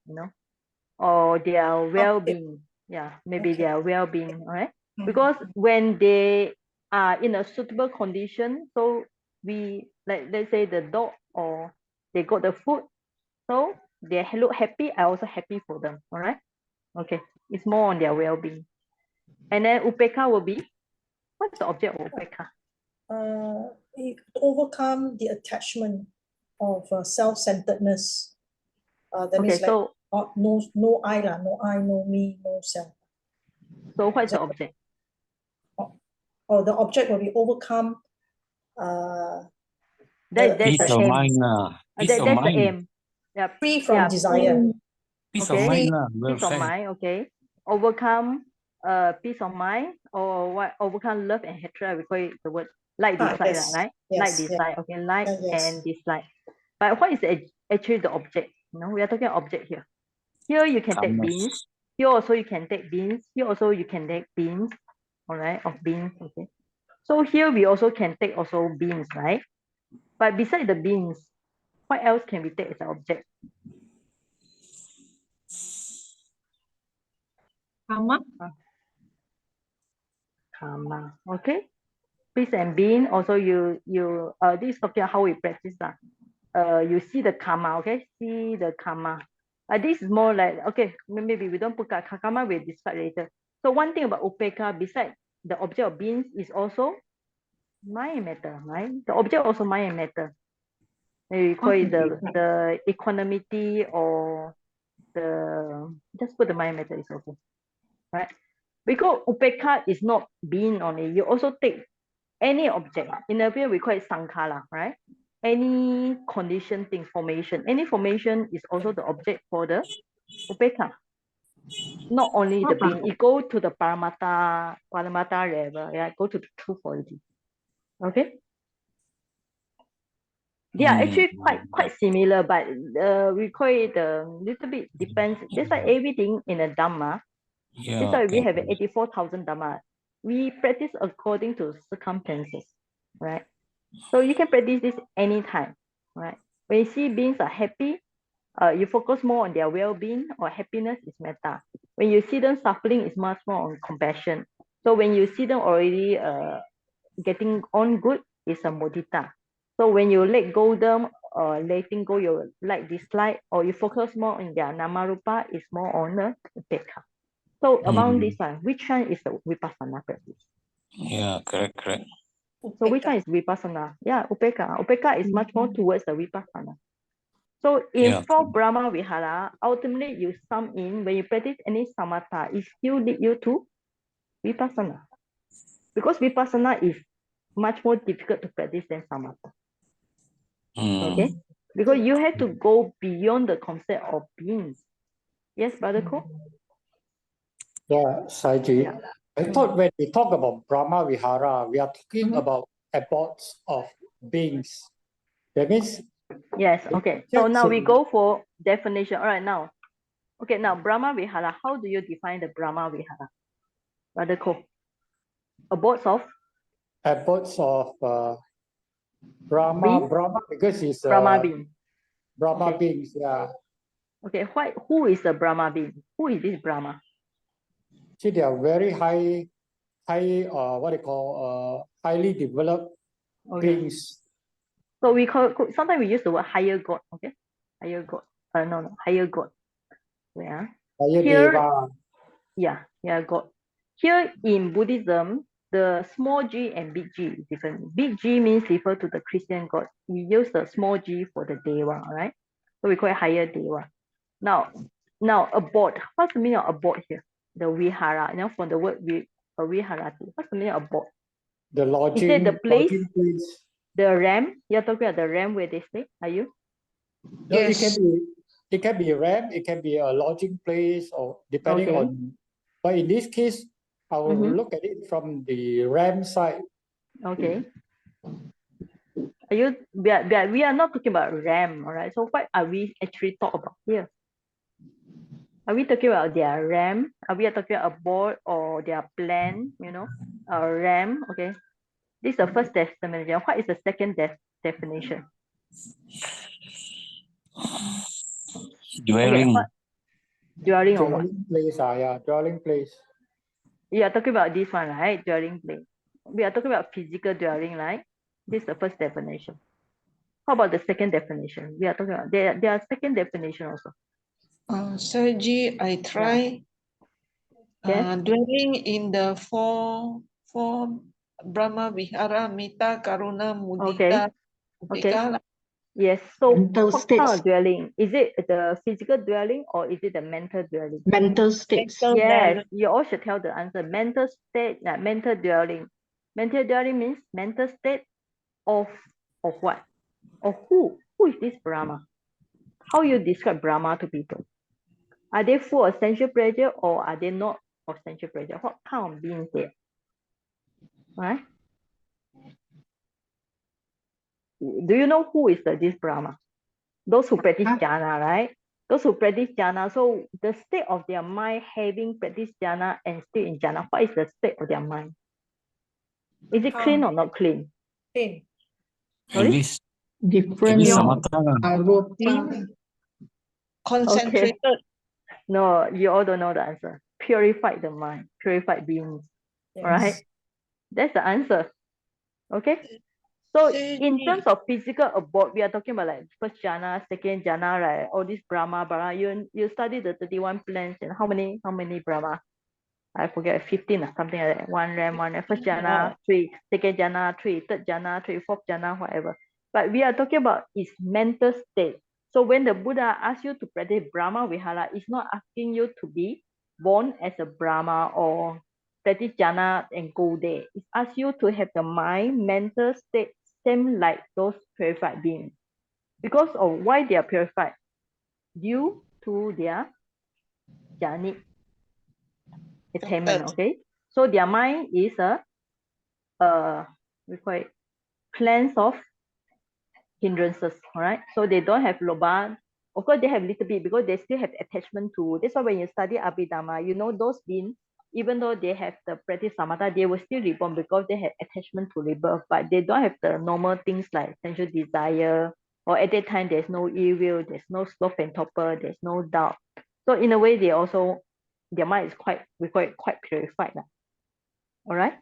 or their well-being. Yeah, maybe their well-being, all right? Because when they are in a suitable condition, so we, like let's say the dog, or they got the food, so they look happy, I also happy for them. All right. Okay. It's more on their well-being. And then upeka will be, what's the object of upeka? To overcome the attachment of self-centeredness. That means like so no I lah, no I, no me, no self. So what is the object? Oh, the object will be overcome. That's peace the of aim. mind. That's the aim. Yeah. Free from desire. Peace of mind. Peace of mind. Okay. Overcome peace of mind, or what? Overcome love and hatred. We call it the word like dislike, right? Yes, like dislike. Okay. Like and dislike. But what is actually the object? You know, we are talking object here. Here you can take beans. Here also you can take beans. Here also you can take beans. All right, of beans. Okay. So here we also can take also beans, right? But beside the beans, what else can we take as an object? Karma. Karma. Okay. Beans and bean. Also, this is talking about how we practice that. You see the karma. Okay. See the karma. This is more like, okay, maybe we don't put karma. We'll discuss later. So one thing about upeka, besides the object of beans, is also mind and matter, right? The object also mind and matter. We call it the equanimity, or just put the mind matter is okay, right? Because upeka is not being only. You also take any object. In a way, we call it sankhara, right? Any condition thing, formation. Any formation is also the object for the upeka. Not only the being. It go to the paramata level. Yeah, go to the truth already. Okay. They are actually quite similar, but we call it a little bit depends. Just like everything in a Dhamma, that's why we have 84,000 Dhamma. We practice according to circumstances, right? So you can practice this anytime, right? When you see beings are happy, you focus more on their well-being, or happiness is metta. When you see them suffering, it's much more on compassion. So when you see them already getting on good, it's a mudita. So when you let go them, or letting go your like dislike, or you focus more on their namarupa, is more on the upeka. So among these one, which one is the vipassana practice? Yeah, correct. So which one is vipassana? Yeah, upeka. Upeka is much more towards the vipassana. So in for Brahmavihara, ultimately you sum in, when you practice any samatha, it still lead you to vipassana. Because vipassana is much more difficult to practice than samatha. Okay, because you have to go beyond the concept of beings. Yes, Brother Ko? Yeah, Saiji. I thought when we talk about Brahmavihara, we are talking about abodes of beings. That means. Yes, okay. So now we go for definition. All right, now. Okay, now Brahmavihara, how do you define the Brahmavihara? Brother Ko? Abodes of? Abodes of Brahma, because it's Brahma being. Brahma beings, yeah. Okay, who is the Brahma being? Who is this Brahma? See, they are very highly developed beings. So we call, sometimes we use the word higher God, okay? Higher God. No, higher God. Yeah. Higher here, Deva. Yeah, God. Here in Buddhism, the small g and big G is different. Big G means refer to the Christian God. We use the small g for the Deva, right? So we call it higher Deva. Now abode. What's the meaning of abode here? The vihara, from the word viharati. What's the meaning of abode? The lodging. Is it the place? Place. The ram? You're talking about the ram where they stay? Are you? No, yes. It can be a ram. It can be a lodging place, or depending on. But in this case, I will look at it from the ram side. Okay. We are not talking about ram, all right? So what are we actually talking about here? Are we talking about their ram? Are we talking about a board or their plan, a ram? Okay. This is the first definition. What is the second definition? Dwelling. Okay, dwelling on what? Place, dwelling place. You are talking about this one, right? Dwelling place. We are talking about physical dwelling, right? This is the first definition. How about the second definition? We are talking about there are second definition also. Sergi, I try dwelling in the four Brahmavihara, Metta, Karuna, Mudita, Okay. Yes. So what kind of dwelling? Is it the physical dwelling or is it the mental dwelling? Mental states. Yes, you all should tell the answer. Mental state, mental dwelling. Mental dwelling means mental state of what? Of who? Who is this Brahma? How you describe Brahma to people? Are they full of sensual pleasure or are they not of sensual pleasure? What kind of beings they are? Right? Do you know who is this Brahma? Those who practice jhana, right? Those who practice jhana. So the state of their mind having practiced jhana and still in jhana, what is the state of their mind? Is it clean or not clean? Clean. Sorry? Different concentrated. Okay. No, you all don't know the answer. Purified the mind, purified beings. Yes. All right? That's the answer. Okay? So in terms of physical abode, we are talking about like first jhana, second jhana, right? All these Brahma. You study the 31 plans and how many Brahma? I forget, 15 or something like that. One ram, first jhana, 3, second jhana, 3, third jhana, 3, fourth jhana, whatever. But we are talking about is mental state. So when the Buddha asks you to practice Brahmavihara, it's not asking you to be born as a Brahma or practice jhana and go there. It asks you to have the mind, mental state, same like those purified beings. Because of why they are purified? Due to their jhanic attainment, okay? So their mind is we call it cleanse of hindrances, all right? So they don't have lobha. Of course, they have little bit because they still have attachment to. That's why when you study Abhidhamma, you know those beings, even though they have the practice samatha, they will still reborn because they have attachment to rebirth, but they don't have the normal things like sensual desire, or at that time there's no ill will, there's no sloth and torpor, there's no doubt. So in a way, they also, their mind is quite, we call it quite purified. All right.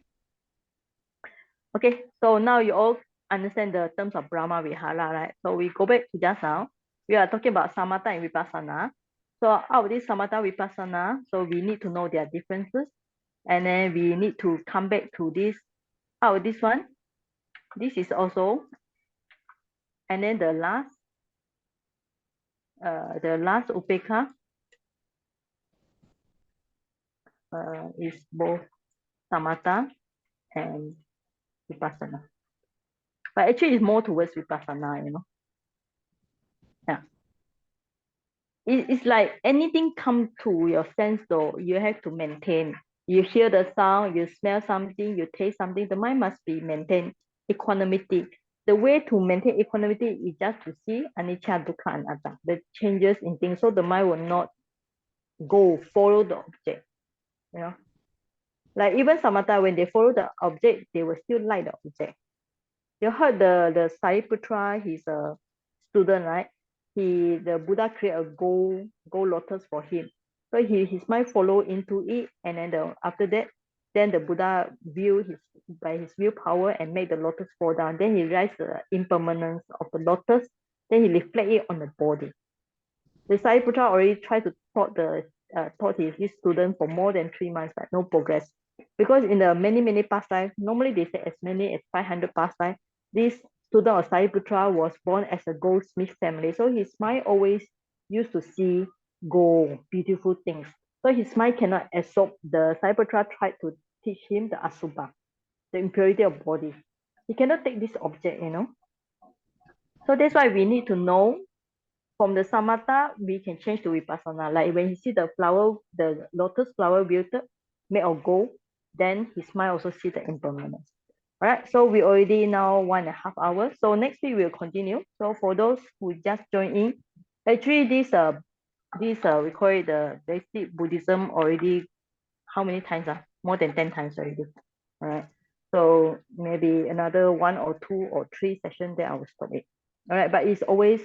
Okay, so now you all understand the terms of Brahmavihara, right? So we go back to just now. We are talking about Samatha and Vipassana. So out of this Samatha Vipassana, so we need to know their differences. And then we need to come back to this, out of this one. This is also, and then the last Upekha is both Samatha and Vipassana. But actually it's more towards Vipassana, you know. Yeah. It's like anything come to your sense though, you have to maintain. You hear the sound, you smell something, you taste something, the mind must be maintained. Equanimity. The way to maintain equanimity is just to see anicca, dukkha, anatta, the changes in things, so the mind will not go follow the object. You know, like even samatha, when they follow the object, they will still like the object. You heard the Sariputra, he's a student, right? The Buddha create a gold lotus for him. So his mind follow into it, and then after that, then the Buddha by his willpower and make the lotus fall down. Then he realized the impermanence of the lotus. Then he reflect it on the body. The Sariputra already tried to taught his student for more than 3 months, but no progress. Because in the many past life, normally they say as many as 500 past life, this student of Sariputra was born as a goldsmith family. So his mind always used to see gold, beautiful things. So his mind cannot absorb. The Sariputra tried to teach him the asubha, the impurity of body. He cannot take this object, you know. So that's why we need to know from the samatha, we can change to vipassana. Like when you see the flower, the lotus flower wilted, made of gold, then his mind also see the impermanence. All right, so we already now 1.5 hours. So next week we'll continue. So for those who just joined in, actually this we call it the basic Buddhism already. How many times? More than 10 times already. All right. So maybe another 1 or 2 or 3 sessions, then I will stop it. All right, but it's always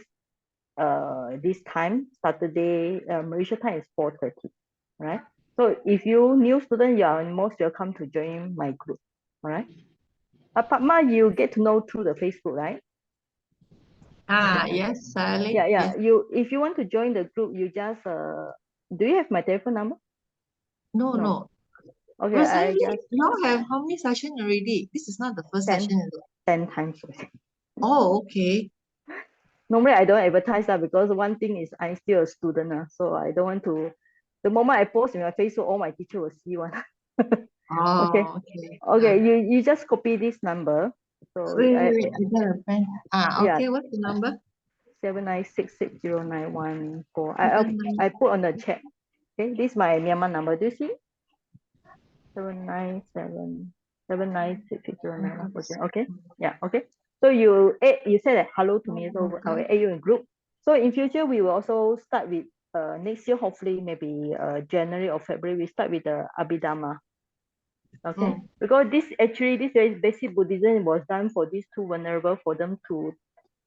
this time, Saturday, Malaysia time is 4:30, right? So if you new student, you are most welcome to join my group, all right? Padma, you get to know through the Facebook, right? Yes, Sally. Yeah. Yes. If you want to join the group, you just do you have my telephone number? No. Okay, Rosalie, I just you all have how many sessions already? This is not the first 10, session, is it? 10 times. Oh, okay. Normally I don't advertise that because one thing is I'm still a student, so I don't want to. The moment I post in my Facebook, all my teacher will see one. Okay. Okay. You just copy this number. So Wait, I got a pen. Okay, yeah. what's the number? 79660914. I put on the chat. Okay, this is my Myanmar number. Do you see? 79796609114. Okay. Yeah. Okay. So you said that hello to me, so I will add you in group. So in future we will also start with next year, hopefully maybe January or February, we start with the Abhidhamma. Okay, because this very basic Buddhism was done for these two vulnerable, for them to,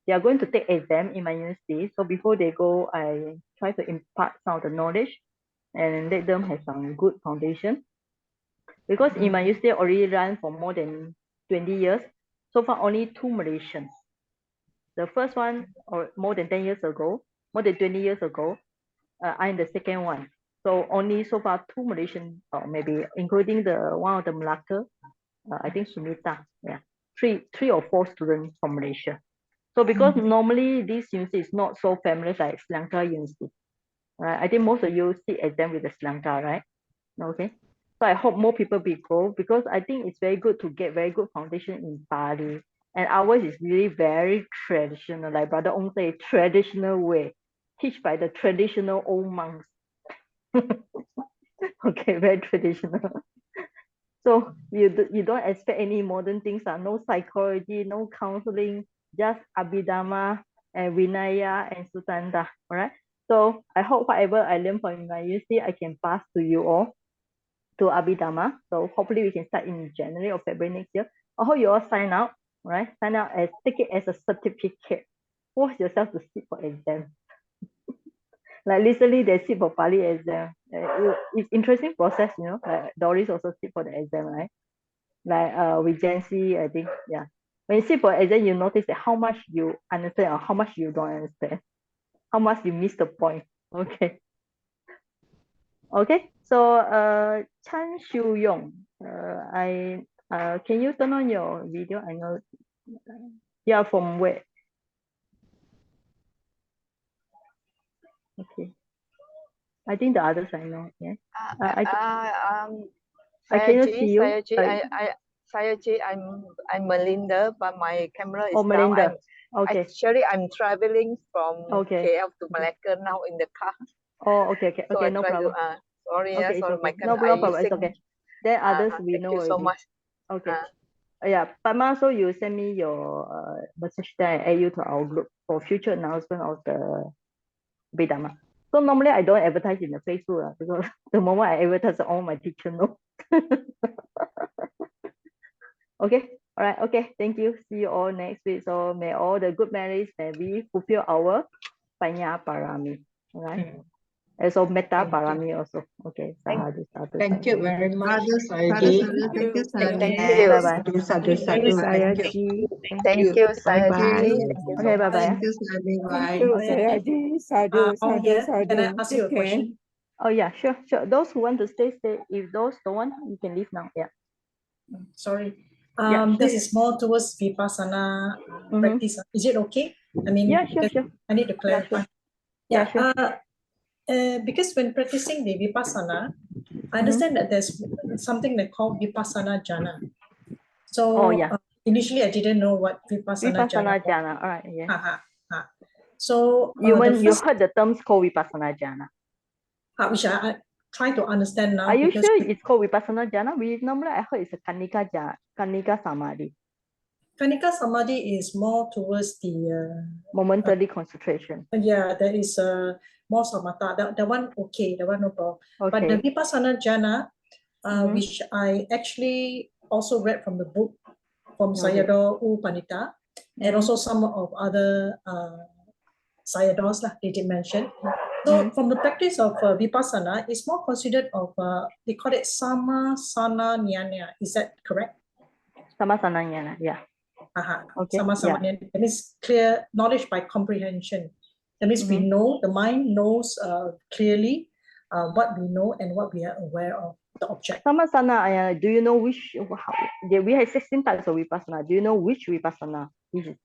they are going to take exam in my university. So before they go, I try to impart some of the knowledge and let them have some good foundation. Because in my university already run for more than 20 years. So far only 2 Malaysians. The first one, or more than 10 years ago, more than 20 years ago, I'm the second one. So only so far 2 Malaysian, or maybe including the one of the Malacca, I think Sumita, yeah, three or four students from Malaysia. So because normally this university is not so famous like Sri Lanka University, right? I think most of you sit exam with the Sri Lanka, right? Okay. So I hope more people will go, because I think it's very good to get very good foundation in Bali. And ours is really very traditional, like Brother Ong say, traditional way, teach by the traditional old monks. Okay, very traditional. So you don't expect any modern things, no psychology, no counseling, just Abhidhamma and Vinaya and Sutanta. All right. So I hope whatever I learned from my university, I can pass to you all, to Abhidhamma. So hopefully we can start in January or February next year. I hope you all sign up, right? Sign up as, take it as a certificate. Force yourself to sit for exam. Like recently they sit for Pali exam. It's interesting process, like Doris also sit for the exam, right? Like with Jancy, I think, yeah. When you sit for exam, you notice that how much you understand or how much you don't understand. How much you miss the point. Okay. Okay, so Chan Shu Yong, can you turn on your video? I know you are from where? Okay, I think the others I know. Yeah. I cannot see you. I'm Melinda, but my camera is down. Melinda. Okay. Actually, I'm traveling from KL to Malacca now in the car. Oh, okay. So Okay, I no try problem. Sorry, Okay, sorry, okay. my No camera. problem. It's okay. Then others we thank know you so already. much. Okay. Yeah, Padma, so you send me your message, then I add you to our group for future announcement of the Abhidhamma. So normally I don't advertise in the Facebook because the moment I advertise, all my teacher know. Okay, all right, okay, thank you. See you all next week. So may all the good memories, may we fulfill our Panya Parami. All right. And so Metta Parami also. Okay. Sadhu, sadhu, Thank you very much. Thank you, Thank you. Bye-bye. Sadhu, Thank you, sadhu. Sayaji. Thank you, Bye-bye. Sayaji. Okay, bye-bye. Thank you, Sally. Thank Bye. you, Sayaji. Sadhu, sadhu, sadhu. Can I ask you a Take care. question? Oh yeah, sure. Those who want to stay. If those don't want, you can leave now. Yeah. Sorry. Yeah, sure. This is more towards Vipassana practice. Is it okay? I mean, yeah, sure. I need to clarify. Yeah, sure. Because when practicing the Vipassana, I understand that there's something they call Vipassana Jhana. So initially I didn't know what Vipassana Jhana was. All right, yeah. So you heard the terms called Vipassana Jhana. Which I try to understand now. Are you sure it's called Vipassana Jhana? Normally I heard it's a Kanika Samadhi. Kanika Samadhi is more towards the momentary concentration. Yeah, there is more samatha. That one okay, that one no problem. Okay. But the Vipassana Jhana, which I actually also read from the book from Sayadaw U Panita, and also some of other Sayadaws they did mention. So from the practice of Vipassana, it's more considered of, they call it Sama Sana Nyana. Is that correct? Sama Sana Nyana, yeah. Okay, Sama-sama. That means clear knowledge by comprehension. That means we know, the mind knows clearly what we know and what we are aware of, the object. Samasana, do you know which, we have 16 types of Vipassana. Do you know which Vipassana? It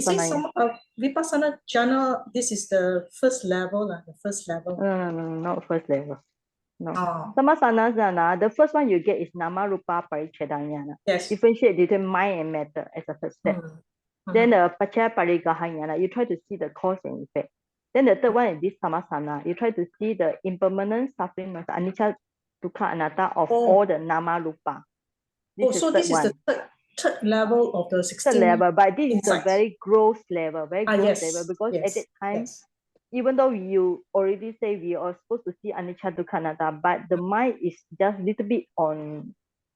says some Vipassana jhana, this is the first level, the first level. No, not first level. No. Samasana, the first one you get is Nama Rupa Parichedanyana. Yes. Differentiate between mind and matter as a first step. Then the Paccaya Parigahanyana, you try to see the cause and effect. Then the third one is this Samasana. You try to see the impermanence, suffering, anicca, dukkha, anatta of all the Nama Rupa. This is the third level of the 16. Third level, but this insights. is a very gross level, level, because at that time, even though you already say we are supposed to see anicca, dukkha, anatta, but the mind is just a little bit on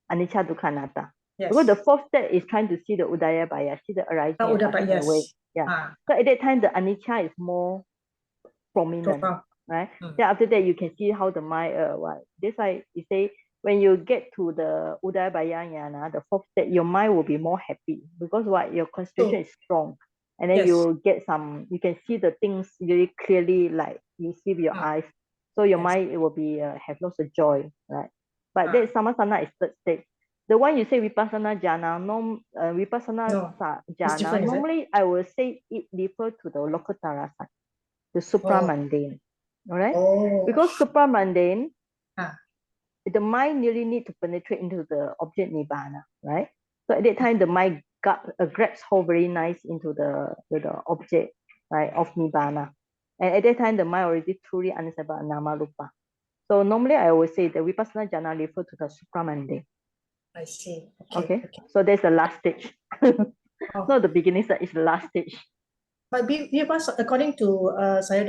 anicca, dukkha, anatta. Because the fourth step is trying to see the udayabhaya, see the arising and passing away. Yeah. So at that time, the anicca is more prominent, right? Then after that, you can see how the mind, that's why you say, when you get to the udayabhaya jnana, the fourth step, your mind will be more happy because what, your concentration is strong. And then you get you can see the things really clearly, like you see with your eyes. So your mind, it will be, have lots of joy, right? But that Samasana is third stage. The one you say Vipassana jhana, Vipassana jhana, normally I will say it refers to the Lokutara side, the supramundane, all right? Because supramundane, the mind really need to penetrate into the object nibbana, right? So at that time, the mind grabs hold very nice into the object, right, of nibbana. And at that time, the mind already truly understands about nama rupa. So normally I always say the Vipassana jhana refer to the supramundane. I see. Okay. So there's the last stage. Not the beginning stage, it's the last stage. But Vipassana, according to Sayadaw